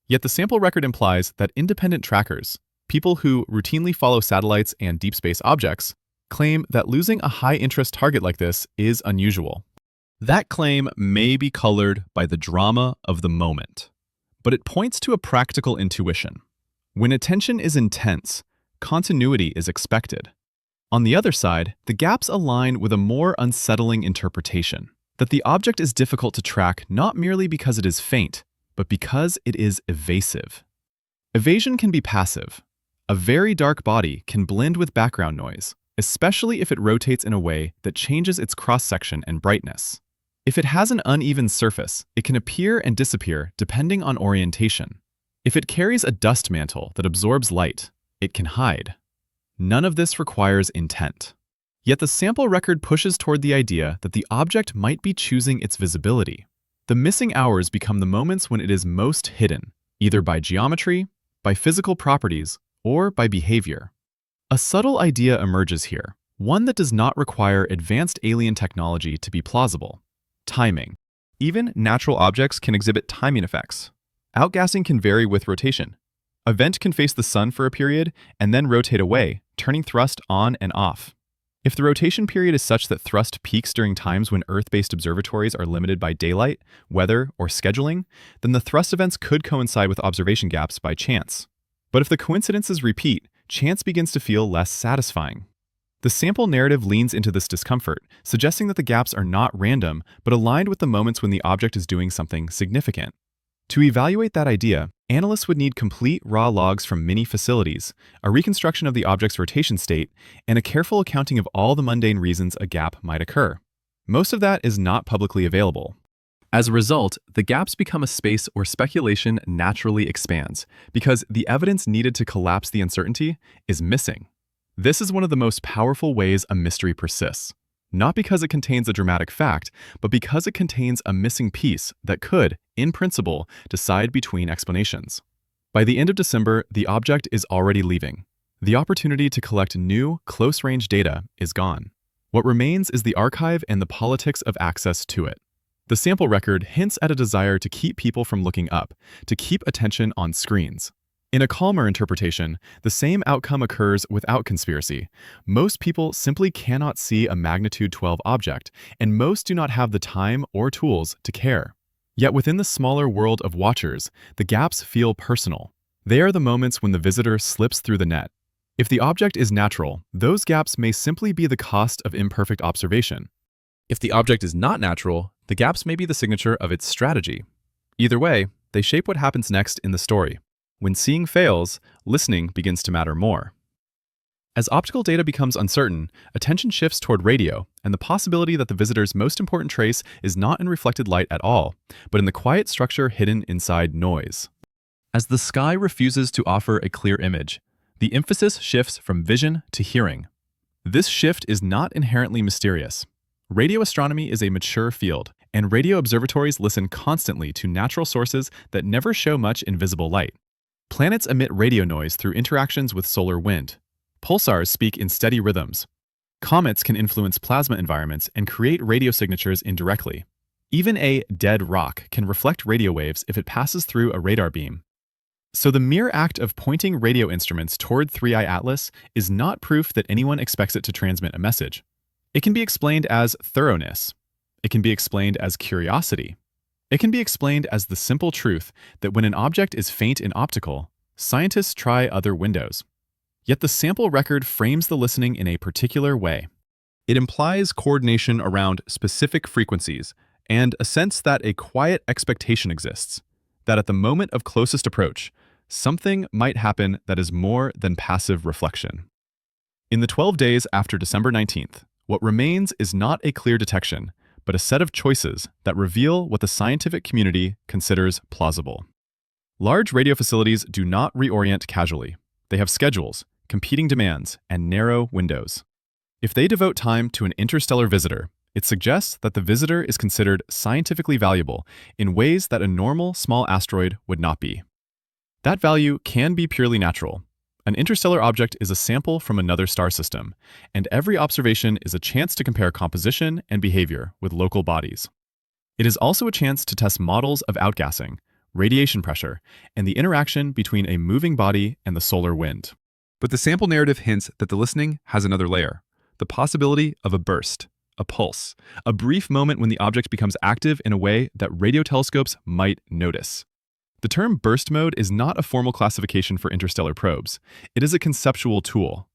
Yet the sample record implies that independent trackers, people who routinely follow satellites and deep space objects, claim that losing a high-interest target like this is unusual. That claim may be colored by the drama of the moment, but it points to a practical intuition. When attention is intense, continuity is expected. On the other side, the gaps align with a more unsettling interpretation, that the object is difficult to track not merely because it is faint, but because it is evasive. Evasion can be passive. A very dark body can blend with background noise, especially if it rotates in a way that changes its cross-section and brightness. If it has an uneven surface, it can appear and disappear depending on orientation. If it carries a dust mantle that absorbs light, it can hide. None of this requires intent. Yet the sample record pushes toward the idea that the object might be choosing its visibility. The missing hours become the moments when it is most hidden, either by geometry, by physical properties, or by behavior. A subtle idea emerges here, one that does not require advanced alien technology to be plausible. Timing. Even natural objects can exhibit timing effects. Outgassing can vary with rotation. A vent can face the sun for a period and then rotate away, turning thrust on and off. If the rotation period is such that thrust peaks during times when Earth-based observatories are limited by daylight, weather, or scheduling, then the thrust events could coincide with observation gaps by chance. But if the coincidences repeat, chance begins to feel less satisfying. The sample narrative leans into this discomfort, suggesting that the gaps are not random, but aligned with the moments when the object is doing something significant. To evaluate that idea, analysts would need complete raw logs from many facilities, a reconstruction of the object's rotation state, and a careful accounting of all the mundane reasons a gap might occur. Most of that is not publicly available. As a result, the gaps become a space where speculation naturally expands, because the evidence needed to collapse the uncertainty is missing. This is one of the most powerful ways a mystery persists, not because it contains a dramatic fact, but because it contains a missing piece that could, in principle, decide between explanations. By the end of December, the object is already leaving. The opportunity to collect new, close-range data is gone. What remains is the archive and the politics of access to it. The sample record hints at a desire to keep people from looking up, to keep attention on screens. In a calmer interpretation, the same outcome occurs without conspiracy. Most people simply cannot see a magnitude 12 object, and most do not have the time or tools to care. Yet within the smaller world of watchers, the gaps feel personal. They are the moments when the visitor slips through the net. If the object is natural, those gaps may simply be the cost of imperfect observation. If the object is not natural, the gaps may be the signature of its strategy. Either way, they shape what happens next in the story. When seeing fails, listening begins to matter more. As optical data becomes uncertain, attention shifts toward radio and the possibility that the visitor's most important trace is not in reflected light at all, but in the quiet structure hidden inside noise. As the sky refuses to offer a clear image, the emphasis shifts from vision to hearing. This shift is not inherently mysterious. Radio astronomy is a mature field, and radio observatories listen constantly to natural sources that never show much invisible light. Planets emit radio noise through interactions with solar wind. Pulsars speak in steady rhythms. Comets can influence plasma environments and create radio signatures indirectly. Even a dead rock can reflect radio waves if it passes through a radar beam. So the mere act of pointing radio instruments toward 3IATLAS is not proof that anyone expects it to transmit a message. It can be explained as thoroughness. It can be explained as curiosity. It can be explained as the simple truth that when an object is faint in optical, scientists try other windows. Yet the sample record frames the listening in a particular way. It implies coordination around specific frequencies and a sense that a quiet expectation exists, that at the moment of closest approach, something might happen that is more than passive reflection. In the 12 days after December 19th, what remains is not a clear detection, but a set of choices that reveal what the scientific community considers plausible. Large radio facilities do not reorient casually. They have schedules, competing demands, and narrow windows. If they devote time to an interstellar visitor, it suggests that the visitor is considered scientifically valuable in ways that a normal small asteroid would not be. That value can be purely natural. An interstellar object is a sample from another star system, and every observation is a chance to compare composition and behavior with local bodies. It is also a chance to test models of outgassing, radiation pressure, and the interaction between a moving body and the solar wind. But the sample narrative hints that the listening has another layer, the possibility of a burst, a pulse, a brief moment when the object becomes active in a way that radio telescopes might notice. The term burst mode is not a formal classification for interstellar probes. It is a conceptual tool.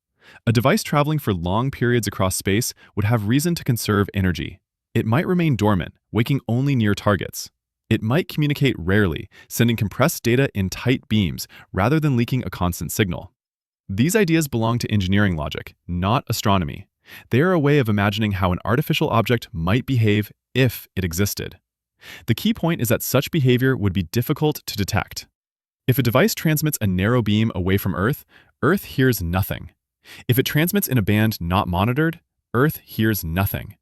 A device traveling for long periods across space would have reason to conserve energy. It might remain dormant, waking only near targets. It might communicate rarely, sending compressed data in tight beams rather than leaking a constant signal. These ideas belong to engineering logic, not astronomy. They are a way of imagining how an artificial object might behave if it existed. The key point is that such behavior would be difficult to detect. If a device transmits a narrow beam away from Earth, Earth hears nothing. If it transmits in a band not monitored, Earth hears nothing.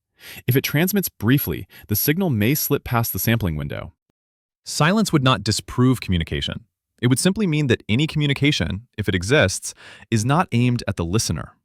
If it transmits briefly, the signal may slip past the sampling window. Silence would not disprove communication. It would simply mean that any communication, if it exists, is not aimed at the listener.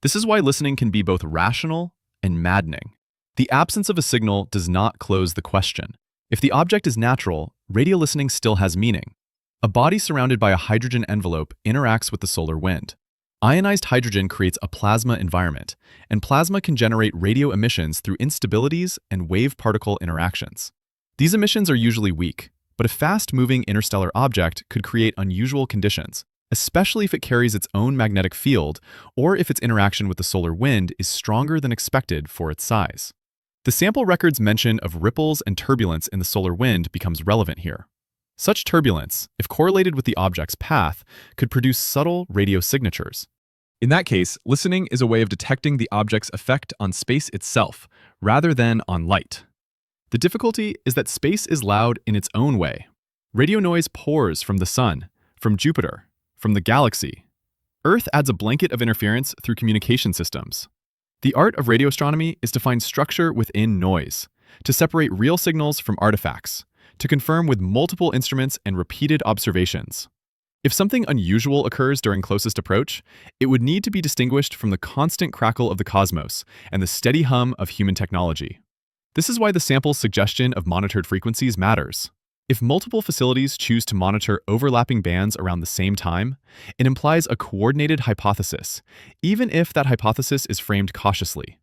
This is why listening can be both rational and maddening. The absence of a signal does not close the question. If the object is natural, radio listening still has meaning. A body surrounded by a hydrogen envelope interacts with the solar wind. Ionized hydrogen creates a plasma environment, and plasma can generate radio emissions through instabilities and wave-particle interactions. These emissions are usually weak, but a fast-moving interstellar object could create unusual conditions, especially if it carries its own magnetic field or if its interaction with the solar wind is stronger than expected for its size. The sample record's mention of ripples and turbulence in the solar wind becomes relevant here. Such turbulence, if correlated with the object's path, could produce subtle radio signatures. In that case, listening is a way of detecting the object's effect on space itself, rather than on light. The difficulty is that space is loud in its own way. Radio noise pours from the sun, from Jupiter, from the galaxy. Earth adds a blanket of interference through communication systems. The art of radio astronomy is to find structure within noise, to separate real signals from artifacts, to confirm with multiple instruments and repeated observations. If something unusual occurs during closest approach, it would need to be distinguished from the constant crackle of the cosmos and the steady hum of human technology. This is why the sample's suggestion of monitored frequencies matters. If multiple facilities choose to monitor overlapping bands around the same time, it implies a coordinated hypothesis, even if that hypothesis is framed cautiously.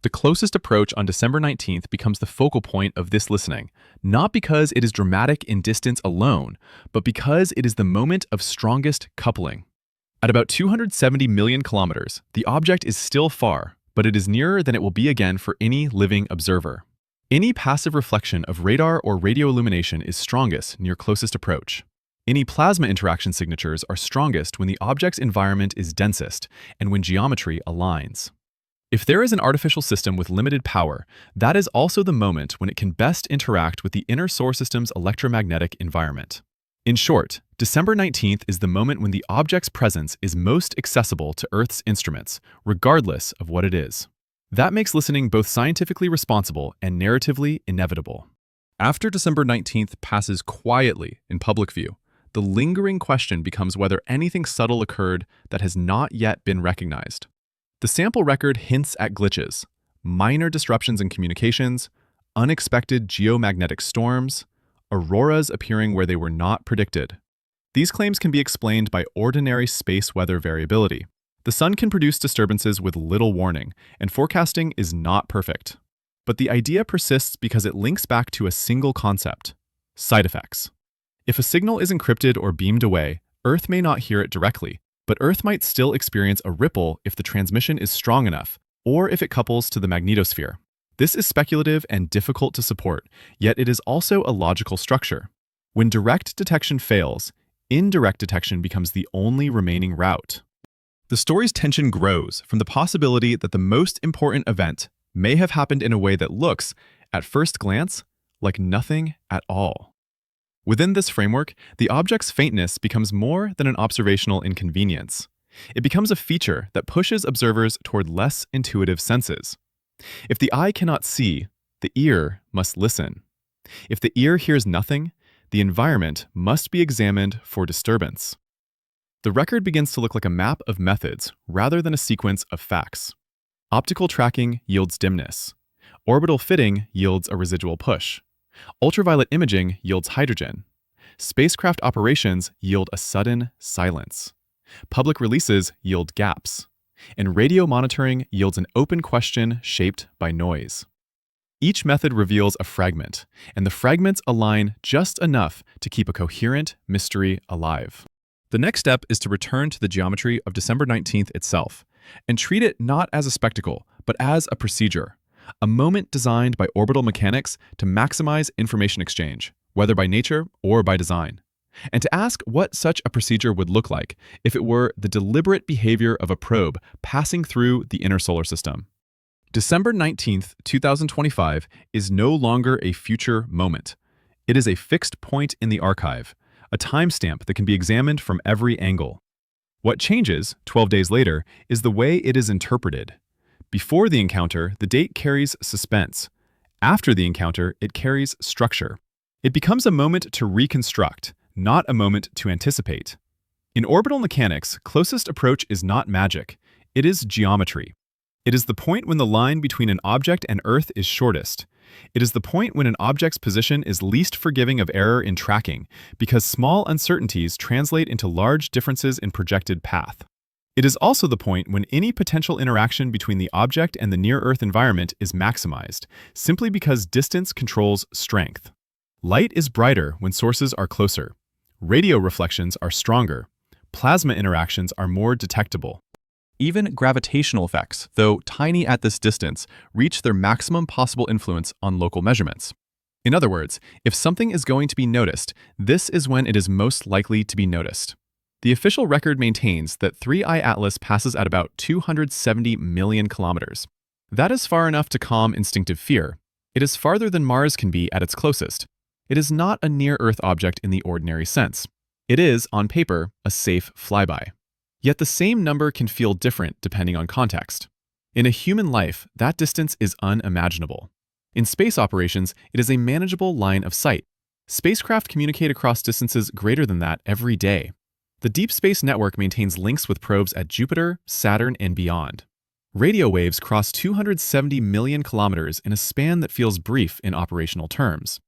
The closest approach on December 19th becomes the focal point of this listening, not because it is dramatic in distance alone, but because it is the moment of strongest coupling. At about 270 million kilometers, the object is still far, but it is nearer than it will be again for any living observer. Any passive reflection of radar or radio illumination is strongest near closest approach. Any plasma interaction signatures are strongest when the object's environment is densest and when geometry aligns. If there is an artificial system with limited power, that is also the moment when it can best interact with the inner solar system's electromagnetic environment. In short, December 19th is the moment when the object's presence is most accessible to Earth's instruments, regardless of what it is. That makes listening both scientifically responsible and narratively inevitable. After December 19th passes quietly in public view, the lingering question becomes whether anything subtle occurred that has not yet been recognized. The sample record hints at glitches, minor disruptions in communications, unexpected geomagnetic storms, auroras appearing where they were not predicted. These claims can be explained by ordinary space weather variability. The sun can produce disturbances with little warning, and forecasting is not perfect. But the idea persists because it links back to a single concept: side effects. If a signal is encrypted or beamed away, Earth may not hear it directly, but Earth might still experience a ripple if the transmission is strong enough, or if it couples to the magnetosphere. This is speculative and difficult to support, yet it is also a logical structure. When direct detection fails, indirect detection becomes the only remaining route. The story's tension grows from the possibility that the most important event may have happened in a way that looks, at first glance, like nothing at all. Within this framework, the object's faintness becomes more than an observational inconvenience. It becomes a feature that pushes observers toward less intuitive senses. If the eye cannot see, the ear must listen. If the ear hears nothing, the environment must be examined for disturbance. The record begins to look like a map of methods rather than a sequence of facts. Optical tracking yields dimness. Orbital fitting yields a residual push. Ultraviolet imaging yields hydrogen. Spacecraft operations yield a sudden silence. Public releases yield gaps. And radio monitoring yields an open question shaped by noise. Each method reveals a fragment, and the fragments align just enough to keep a coherent mystery alive. The next step is to return to the geometry of December 19th itself, and treat it not as a spectacle, but as a procedure. A moment designed by orbital mechanics to maximize information exchange, whether by nature or by design. And to ask what such a procedure would look like if it were the deliberate behavior of a probe passing through the inner solar system. December 19th, 2025 is no longer a future moment. It is a fixed point in the archive, a timestamp that can be examined from every angle. What changes, 12 days later, is the way it is interpreted. Before the encounter, the date carries suspense. After the encounter, it carries structure. It becomes a moment to reconstruct, not a moment to anticipate. In orbital mechanics, closest approach is not magic. It is geometry. It is the point when the line between an object and Earth is shortest. It is the point when an object's position is least forgiving of error in tracking, because small uncertainties translate into large differences in projected path. It is also the point when any potential interaction between the object and the near-Earth environment is maximized, simply because distance controls strength. Light is brighter when sources are closer. Radio reflections are stronger. Plasma interactions are more detectable. Even gravitational effects, though tiny at this distance, reach their maximum possible influence on local measurements. In other words, if something is going to be noticed, this is when it is most likely to be noticed. The official record maintains that 3IATLAS passes at about 270 million kilometers. That is far enough to calm instinctive fear. It is farther than Mars can be at its closest. It is not a near-Earth object in the ordinary sense. It is, on paper, a safe flyby. Yet the same number can feel different depending on context. In a human life, that distance is unimaginable. In space operations, it is a manageable line of sight. Spacecraft communicate across distances greater than that every day. The Deep Space Network maintains links with probes at Jupiter, Saturn, and beyond. Radio waves cross 270 million kilometers in a span that feels brief in operational terms.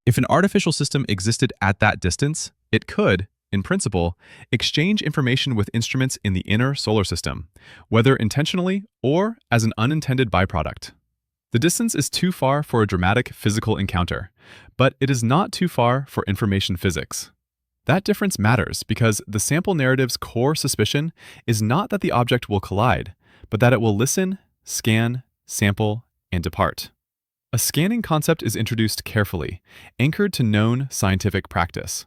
If an artificial system existed at that distance, it could, in principle, exchange information with instruments in the inner solar system, whether intentionally or as an unintended byproduct. The distance is too far for a dramatic physical encounter, but it is not too far for information physics. That difference matters because the sample narrative's core suspicion is not that the object will collide, but that it will listen, scan, sample, and depart. A scanning concept is introduced carefully, anchored to known scientific practice.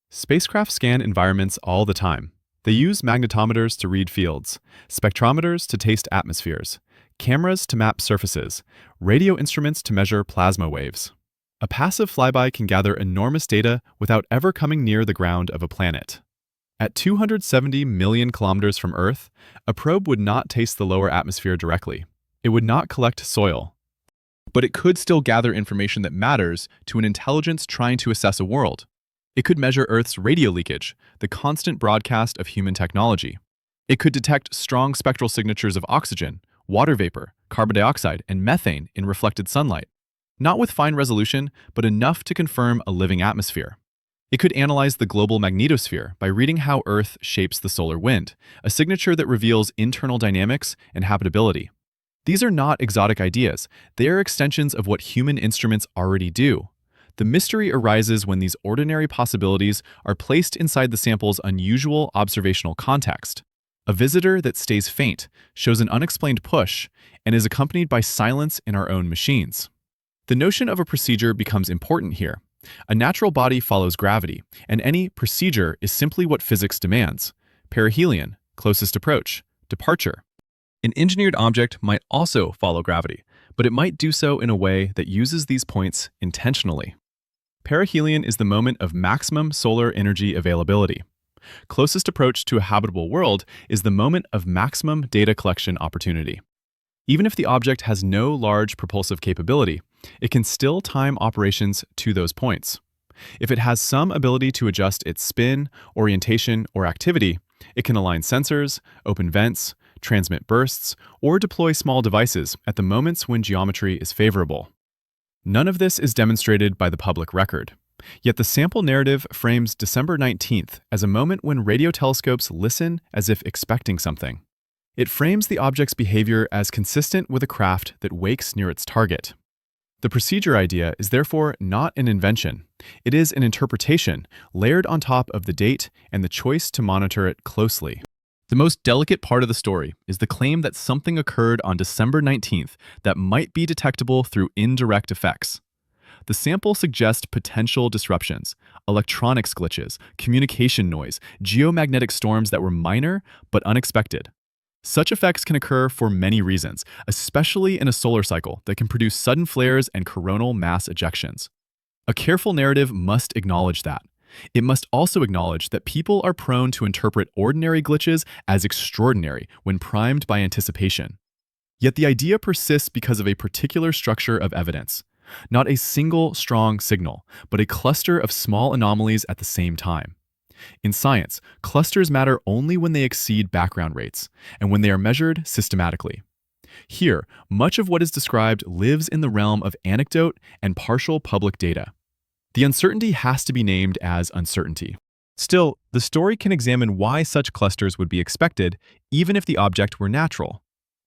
Spacecraft scan environments all the time. They use magnetometers to read fields, spectrometers to taste atmospheres, cameras to map surfaces, radio instruments to measure plasma waves. A passive flyby can gather enormous data without ever coming near the ground of a planet. At 270 million kilometers from Earth, a probe would not taste the lower atmosphere directly. It would not collect soil. But it could still gather information that matters to an intelligence trying to assess a world. It could measure Earth's radio leakage, the constant broadcast of human technology. It could detect strong spectral signatures of oxygen, water vapor, carbon dioxide, and methane in reflected sunlight. Not with fine resolution, but enough to confirm a living atmosphere. It could analyze the global magnetosphere by reading how Earth shapes the solar wind, a signature that reveals internal dynamics and habitability. These are not exotic ideas. They are extensions of what human instruments already do. The mystery arises when these ordinary possibilities are placed inside the sample's unusual observational context. A visitor that stays faint, shows an unexplained push, and is accompanied by silence in our own machines. The notion of a procedure becomes important here. A natural body follows gravity, and any procedure is simply what physics demands. Perihelion, closest approach, departure. An engineered object might also follow gravity, but it might do so in a way that uses these points intentionally. Perihelion is the moment of maximum solar energy availability. Closest approach to a habitable world is the moment of maximum data collection opportunity. Even if the object has no large propulsive capability, it can still time operations to those points. If it has some ability to adjust its spin, orientation, or activity, it can align sensors, open vents, transmit bursts, or deploy small devices at the moments when geometry is favorable. None of this is demonstrated by the public record. Yet the sample narrative frames December 19th as a moment when radio telescopes listen as if expecting something. It frames the object's behavior as consistent with a craft that wakes near its target. The procedure idea is therefore not an invention. It is an interpretation layered on top of the date and the choice to monitor it closely. The most delicate part of the story is the claim that something occurred on December 19th that might be detectable through indirect effects. The sample suggests potential disruptions, electronics glitches, communication noise, geomagnetic storms that were minor but unexpected. Such effects can occur for many reasons, especially in a solar cycle that can produce sudden flares and coronal mass ejections. A careful narrative must acknowledge that. It must also acknowledge that people are prone to interpret ordinary glitches as extraordinary when primed by anticipation. Yet the idea persists because of a particular structure of evidence. Not a single strong signal, but a cluster of small anomalies at the same time. In science, clusters matter only when they exceed background rates, and when they are measured systematically. Here, much of what is described lives in the realm of anecdote and partial public data. The uncertainty has to be named as uncertainty. Still, the story can examine why such clusters would be expected, even if the object were natural.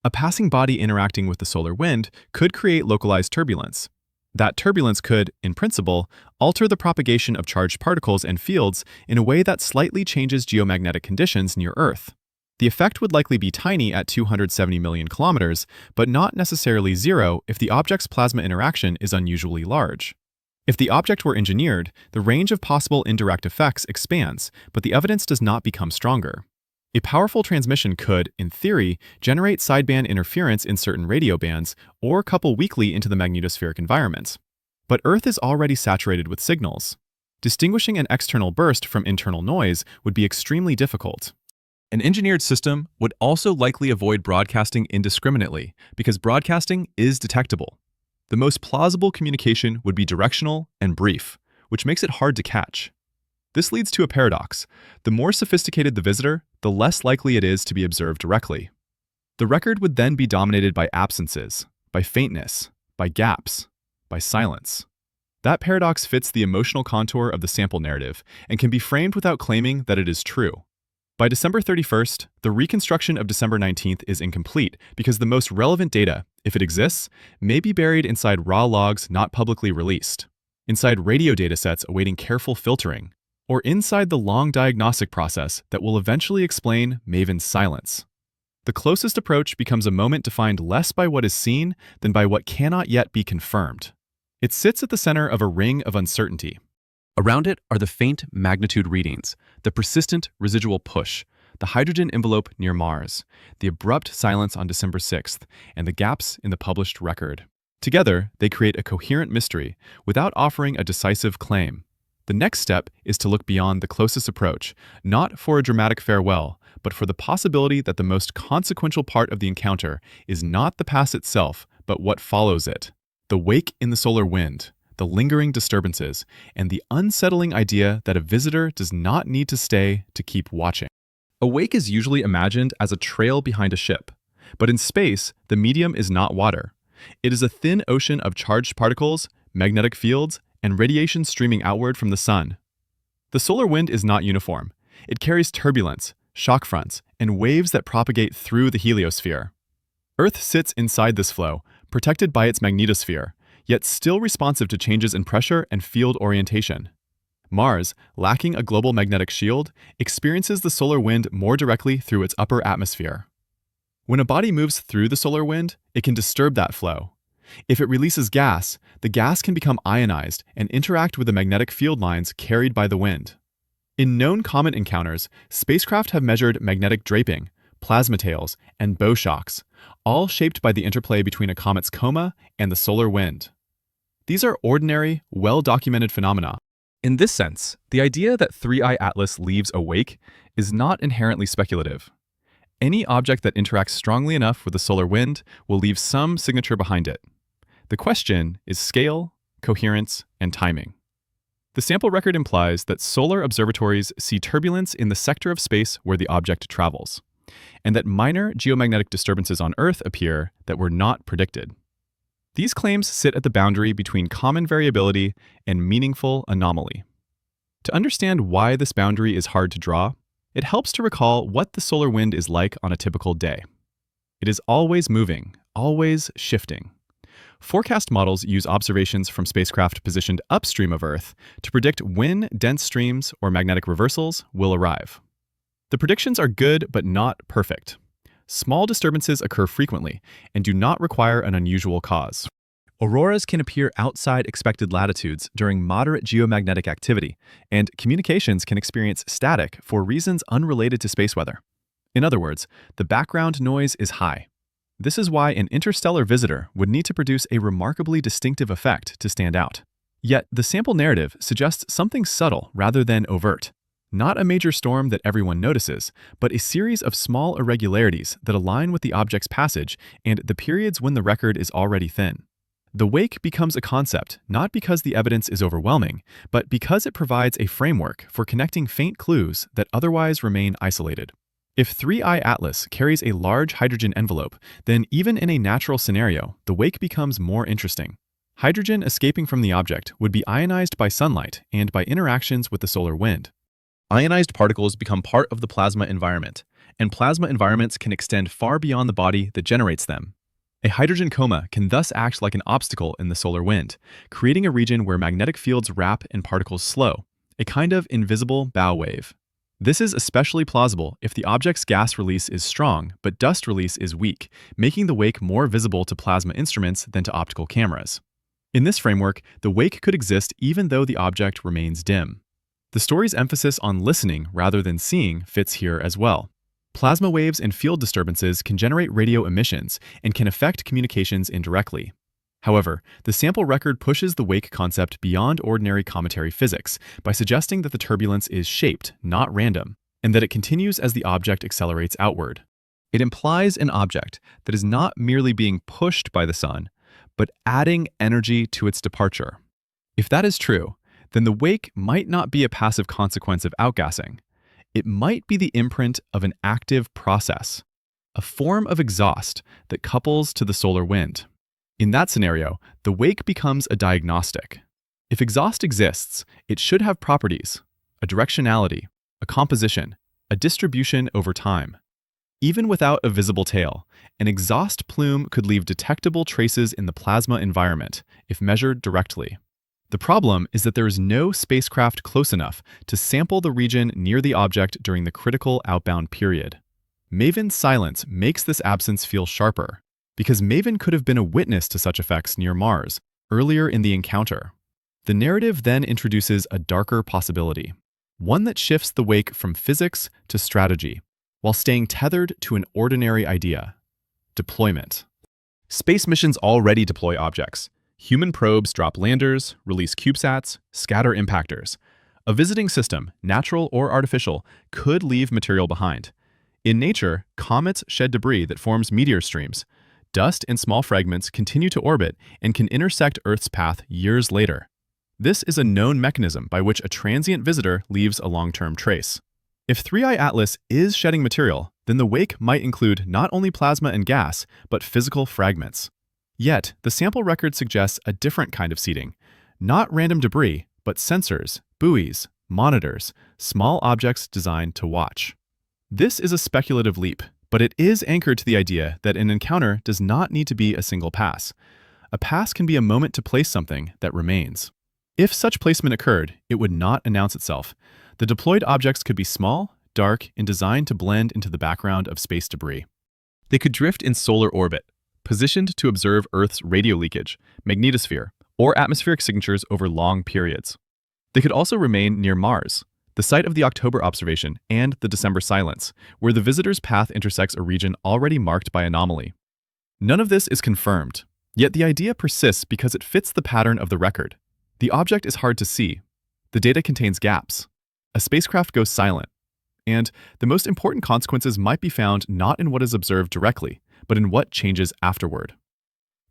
A passing body interacting with the solar wind could create localized turbulence. That turbulence could, in principle, alter the propagation of charged particles and fields in a way that slightly changes geomagnetic conditions near Earth. The effect would likely be tiny at 270 million kilometers, but not necessarily zero if the object's plasma interaction is unusually large. If the object were engineered, the range of possible indirect effects expands, but the evidence does not become stronger. A powerful transmission could, in theory, generate sideband interference in certain radio bands or couple weakly into the magnetospheric environment. But Earth is already saturated with signals. Distinguishing an external burst from internal noise would be extremely difficult. An engineered system would also likely avoid broadcasting indiscriminately because broadcasting is detectable. The most plausible communication would be directional and brief, which makes it hard to catch. This leads to a paradox. The more sophisticated the visitor, the less likely it is to be observed directly. The record would then be dominated by absences, by faintness, by gaps, by silence. That paradox fits the emotional contour of the sample narrative and can be framed without claiming that it is true. By December 31st, the reconstruction of December 19th is incomplete because the most relevant data, if it exists, may be buried inside raw logs not publicly released, inside radio datasets awaiting careful filtering, or inside the long diagnostic process that will eventually explain Maven's silence. The closest approach becomes a moment defined less by what is seen than by what cannot yet be confirmed. It sits at the center of a ring of uncertainty. Around it are the faint magnitude readings, the persistent residual push, the hydrogen envelope near Mars, the abrupt silence on December 6th, and the gaps in the published record. Together, they create a coherent mystery without offering a decisive claim. The next step is to look beyond the closest approach, not for a dramatic farewell, but for the possibility that the most consequential part of the encounter is not the pass itself, but what follows it. The wake in the solar wind, the lingering disturbances, and the unsettling idea that a visitor does not need to stay to keep watching. A wake is usually imagined as a trail behind a ship, but in space, the medium is not water. It is a thin ocean of charged particles, magnetic fields, and radiation streaming outward from the sun. The solar wind is not uniform. It carries turbulence, shock fronts, and waves that propagate through the heliosphere. Earth sits inside this flow, protected by its magnetosphere, yet still responsive to changes in pressure and field orientation. Mars, lacking a global magnetic shield, experiences the solar wind more directly through its upper atmosphere. When a body moves through the solar wind, it can disturb that flow. If it releases gas, the gas can become ionized and interact with the magnetic field lines carried by the wind. In known comet encounters, spacecraft have measured magnetic draping, plasma tails, and bow shocks, all shaped by the interplay between a comet's coma and the solar wind. These are ordinary, well-documented phenomena. In this sense, the idea that 3IATLAS leaves a wake is not inherently speculative. Any object that interacts strongly enough with the solar wind will leave some signature behind it. The question is scale, coherence, and timing. The sample record implies that solar observatories see turbulence in the sector of space where the object travels, and that minor geomagnetic disturbances on Earth appear that were not predicted. These claims sit at the boundary between common variability and meaningful anomaly. To understand why this boundary is hard to draw, it helps to recall what the solar wind is like on a typical day. It is always moving, always shifting. Forecast models use observations from spacecraft positioned upstream of Earth to predict when dense streams or magnetic reversals will arrive. The predictions are good but not perfect. Small disturbances occur frequently and do not require an unusual cause. Auroras can appear outside expected latitudes during moderate geomagnetic activity, and communications can experience static for reasons unrelated to space weather. In other words, the background noise is high. This is why an interstellar visitor would need to produce a remarkably distinctive effect to stand out. Yet, the sample narrative suggests something subtle rather than overt. Not a major storm that everyone notices, but a series of small irregularities that align with the object's passage and the periods when the record is already thin. The wake becomes a concept not because the evidence is overwhelming, but because it provides a framework for connecting faint clues that otherwise remain isolated. If 3IATLAS carries a large hydrogen envelope, then even in a natural scenario, the wake becomes more interesting. Hydrogen escaping from the object would be ionized by sunlight and by interactions with the solar wind. Ionized particles become part of the plasma environment, and plasma environments can extend far beyond the body that generates them. A hydrogen coma can thus act like an obstacle in the solar wind, creating a region where magnetic fields wrap and particles slow, a kind of invisible bow wave. This is especially plausible if the object's gas release is strong, but dust release is weak, making the wake more visible to plasma instruments than to optical cameras. In this framework, the wake could exist even though the object remains dim. The story's emphasis on listening rather than seeing fits here as well. Plasma waves and field disturbances can generate radio emissions and can affect communications indirectly. However, the sample record pushes the wake concept beyond ordinary cometary physics by suggesting that the turbulence is shaped, not random, and that it continues as the object accelerates outward. It implies an object that is not merely being pushed by the sun, but adding energy to its departure. If that is true, then the wake might not be a passive consequence of outgassing. It might be the imprint of an active process, a form of exhaust that couples to the solar wind. In that scenario, the wake becomes a diagnostic. If exhaust exists, it should have properties, a directionality, a composition, a distribution over time. Even without a visible tail, an exhaust plume could leave detectable traces in the plasma environment if measured directly. The problem is that there is no spacecraft close enough to sample the region near the object during the critical outbound period. MAVEN's silence makes this absence feel sharper, because MAVEN could have been a witness to such effects near Mars earlier in the encounter. The narrative then introduces a darker possibility, one that shifts the wake from physics to strategy, while staying tethered to an ordinary idea: deployment. Space missions already deploy objects. Human probes drop landers, release CubeSats, scatter impactors. A visiting system, natural or artificial, could leave material behind. In nature, comets shed debris that forms meteor streams. Dust and small fragments continue to orbit and can intersect Earth's path years later. This is a known mechanism by which a transient visitor leaves a long-term trace. If 3IATLAS is shedding material, then the wake might include not only plasma and gas, but physical fragments. Yet, the sample record suggests a different kind of seeding. Not random debris, but sensors, buoys, monitors, small objects designed to watch. This is a speculative leap, but it is anchored to the idea that an encounter does not need to be a single pass. A pass can be a moment to place something that remains. If such placement occurred, it would not announce itself. The deployed objects could be small, dark, and designed to blend into the background of space debris. They could drift in solar orbit, positioned to observe Earth's radio leakage, magnetosphere, or atmospheric signatures over long periods. They could also remain near Mars, the site of the October observation and the December silence, where the visitor's path intersects a region already marked by anomaly. None of this is confirmed, yet the idea persists because it fits the pattern of the record. The object is hard to see. The data contains gaps. A spacecraft goes silent. And the most important consequences might be found not in what is observed directly, but in what changes afterward.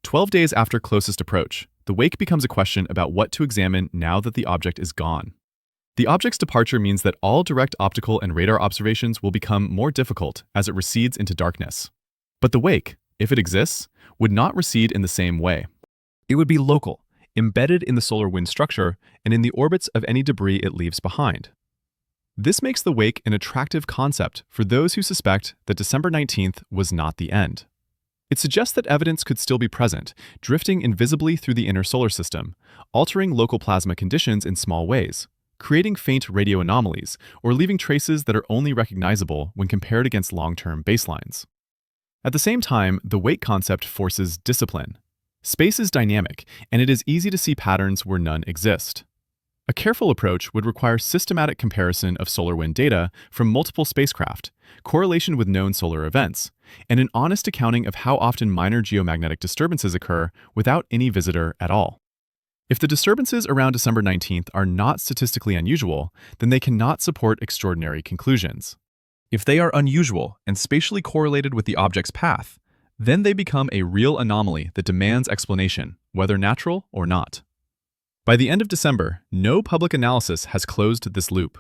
12 days after closest approach, the wake becomes a question about what to examine now that the object is gone. The object's departure means that all direct optical and radar observations will become more difficult as it recedes into darkness. But the wake, if it exists, would not recede in the same way. It would be local, embedded in the solar wind structure and in the orbits of any debris it leaves behind. This makes the wake an attractive concept for those who suspect that December 19th was not the end. It suggests that evidence could still be present, drifting invisibly through the inner solar system, altering local plasma conditions in small ways, creating faint radio anomalies, or leaving traces that are only recognizable when compared against long-term baselines. At the same time, the wake concept forces discipline. Space is dynamic, and it is easy to see patterns where none exist. A careful approach would require systematic comparison of solar wind data from multiple spacecraft, correlation with known solar events, and an honest accounting of how often minor geomagnetic disturbances occur without any visitor at all. If the disturbances around December 19th are not statistically unusual, then they cannot support extraordinary conclusions. If they are unusual and spatially correlated with the object's path, then they become a real anomaly that demands explanation, whether natural or not. By the end of December, no public analysis has closed this loop.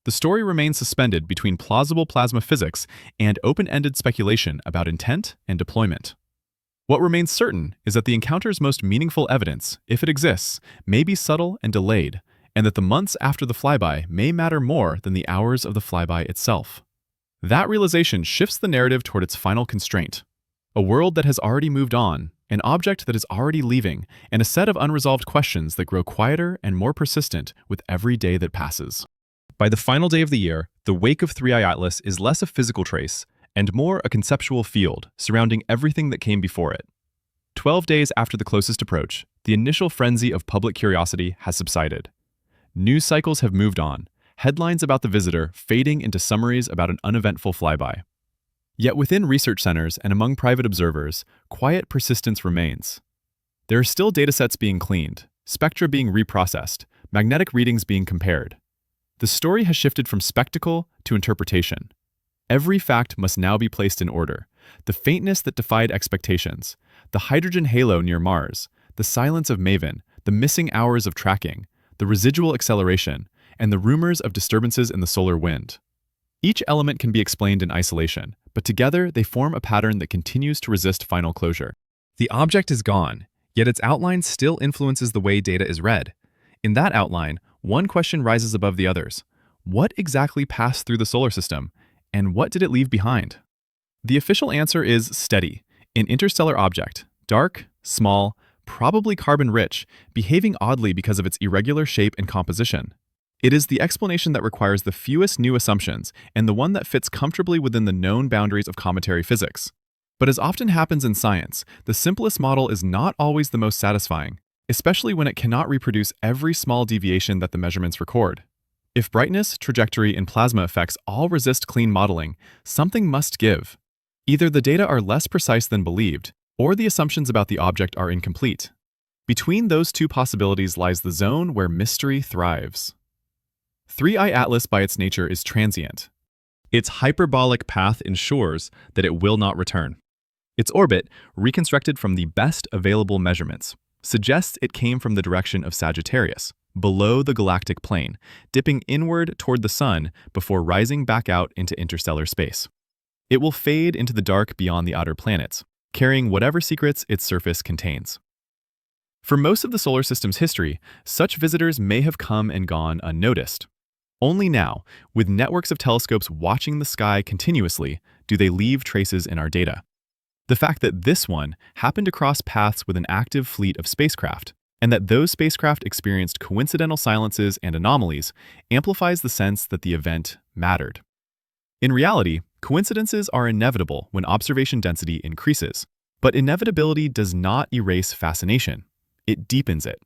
The story remains suspended between plausible plasma physics and open-ended speculation about intent and deployment. What remains certain is that the encounter's most meaningful evidence, if it exists, may be subtle and delayed, and that the months after the flyby may matter more than the hours of the flyby itself. That realization shifts the narrative toward its final constraint: a world that has already moved on, an object that is already leaving, and a set of unresolved questions that grow quieter and more persistent with every day that passes. By the final day of the year, the wake of 3IATLAS is less a physical trace and more a conceptual field surrounding everything that came before it. 12 days after the closest approach, the initial frenzy of public curiosity has subsided. News cycles have moved on, headlines about the visitor fading into summaries about an uneventful flyby. Yet within research centers and among private observers, quiet persistence remains. There are still datasets being cleaned, spectra being reprocessed, magnetic readings being compared. The story has shifted from spectacle to interpretation. Every fact must now be placed in order: the faintness that defied expectations, the hydrogen halo near Mars, the silence of MAVEN, the missing hours of tracking, the residual acceleration, and the rumors of disturbances in the solar wind. Each element can be explained in isolation, but together they form a pattern that continues to resist final closure. The object is gone, yet its outline still influences the way data is read. In that outline, one question rises above the others. What exactly passed through the solar system, and what did it leave behind? The official answer is steady, an interstellar object, dark, small, probably carbon-rich, behaving oddly because of its irregular shape and composition. It is the explanation that requires the fewest new assumptions and the one that fits comfortably within the known boundaries of cometary physics. But as often happens in science, the simplest model is not always the most satisfying, especially when it cannot reproduce every small deviation that the measurements record. If brightness, trajectory, and plasma effects all resist clean modeling, something must give. Either the data are less precise than believed, or the assumptions about the object are incomplete. Between those two possibilities lies the zone where mystery thrives. 3IATLAS by its nature is transient. Its hyperbolic path ensures that it will not return. Its orbit, reconstructed from the best available measurements, suggests it came from the direction of Sagittarius, below the galactic plane, dipping inward toward the Sun before rising back out into interstellar space. It will fade into the dark beyond the outer planets, carrying whatever secrets its surface contains. For most of the solar system's history, such visitors may have come and gone unnoticed. Only now, with networks of telescopes watching the sky continuously, do they leave traces in our data. The fact that this one happened to cross paths with an active fleet of spacecraft, and that those spacecraft experienced coincidental silences and anomalies, amplifies the sense that the event mattered. In reality, coincidences are inevitable when observation density increases, but inevitability does not erase fascination. It deepens it.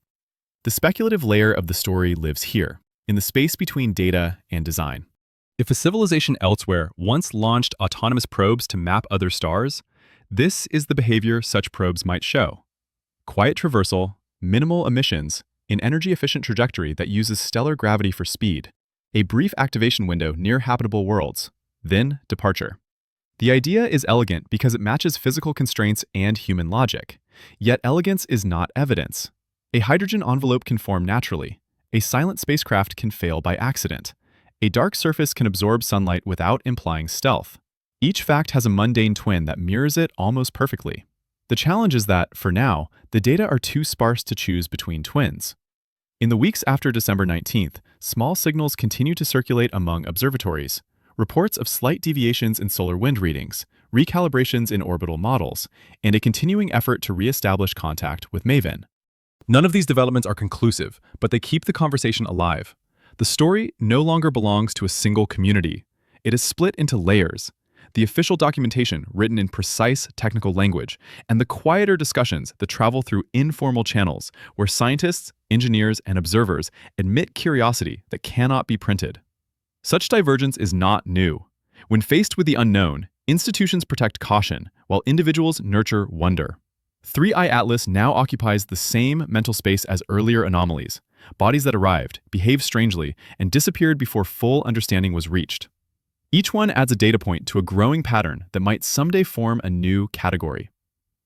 The speculative layer of the story lives here, in the space between data and design. If a civilization elsewhere once launched autonomous probes to map other stars, this is the behavior such probes might show. Quiet traversal, minimal emissions, an energy-efficient trajectory that uses stellar gravity for speed, a brief activation window near habitable worlds, then departure. The idea is elegant because it matches physical constraints and human logic. Yet elegance is not evidence. A hydrogen envelope can form naturally. A silent spacecraft can fail by accident. A dark surface can absorb sunlight without implying stealth. Each fact has a mundane twin that mirrors it almost perfectly. The challenge is that, for now, the data are too sparse to choose between twins. In the weeks after December 19th, small signals continue to circulate among observatories. Reports of slight deviations in solar wind readings, recalibrations in orbital models, and a continuing effort to re-establish contact with MAVEN. None of these developments are conclusive, but they keep the conversation alive. The story no longer belongs to a single community. It is split into layers. The official documentation written in precise technical language, and the quieter discussions that travel through informal channels where scientists, engineers, and observers admit curiosity that cannot be printed. Such divergence is not new. When faced with the unknown, institutions protect caution, while individuals nurture wonder. 3IATLAS now occupies the same mental space as earlier anomalies, bodies that arrived, behaved strangely, and disappeared before full understanding was reached. Each one adds a data point to a growing pattern that might someday form a new category.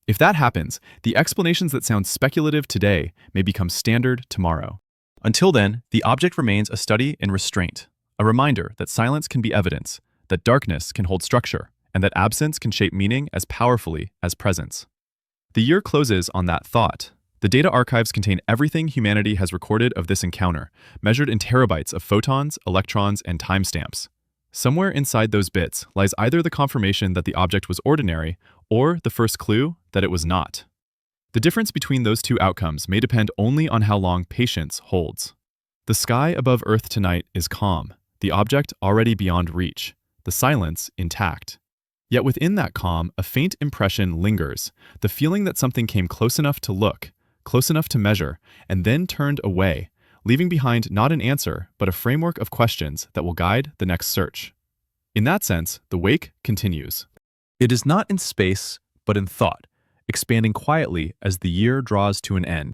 If that happens, the explanations that sound speculative today may become standard tomorrow. Until then, the object remains a study in restraint, a reminder that silence can be evidence, that darkness can hold structure, and that absence can shape meaning as powerfully as presence. The year closes on that thought. The data archives contain everything humanity has recorded of this encounter, measured in terabytes of photons, electrons, and timestamps. Somewhere inside those bits lies either the confirmation that the object was ordinary or the first clue that it was not. The difference between those two outcomes may depend only on how long patience holds. The sky above Earth tonight is calm, the object already beyond reach, the silence intact. Yet within that calm, a faint impression lingers, the feeling that something came close enough to look, close enough to measure, and then turned away, leaving behind not an answer, but a framework of questions that will guide the next search. In that sense, the wake continues. It is not in space, but in thought, expanding quietly as the year draws to an end.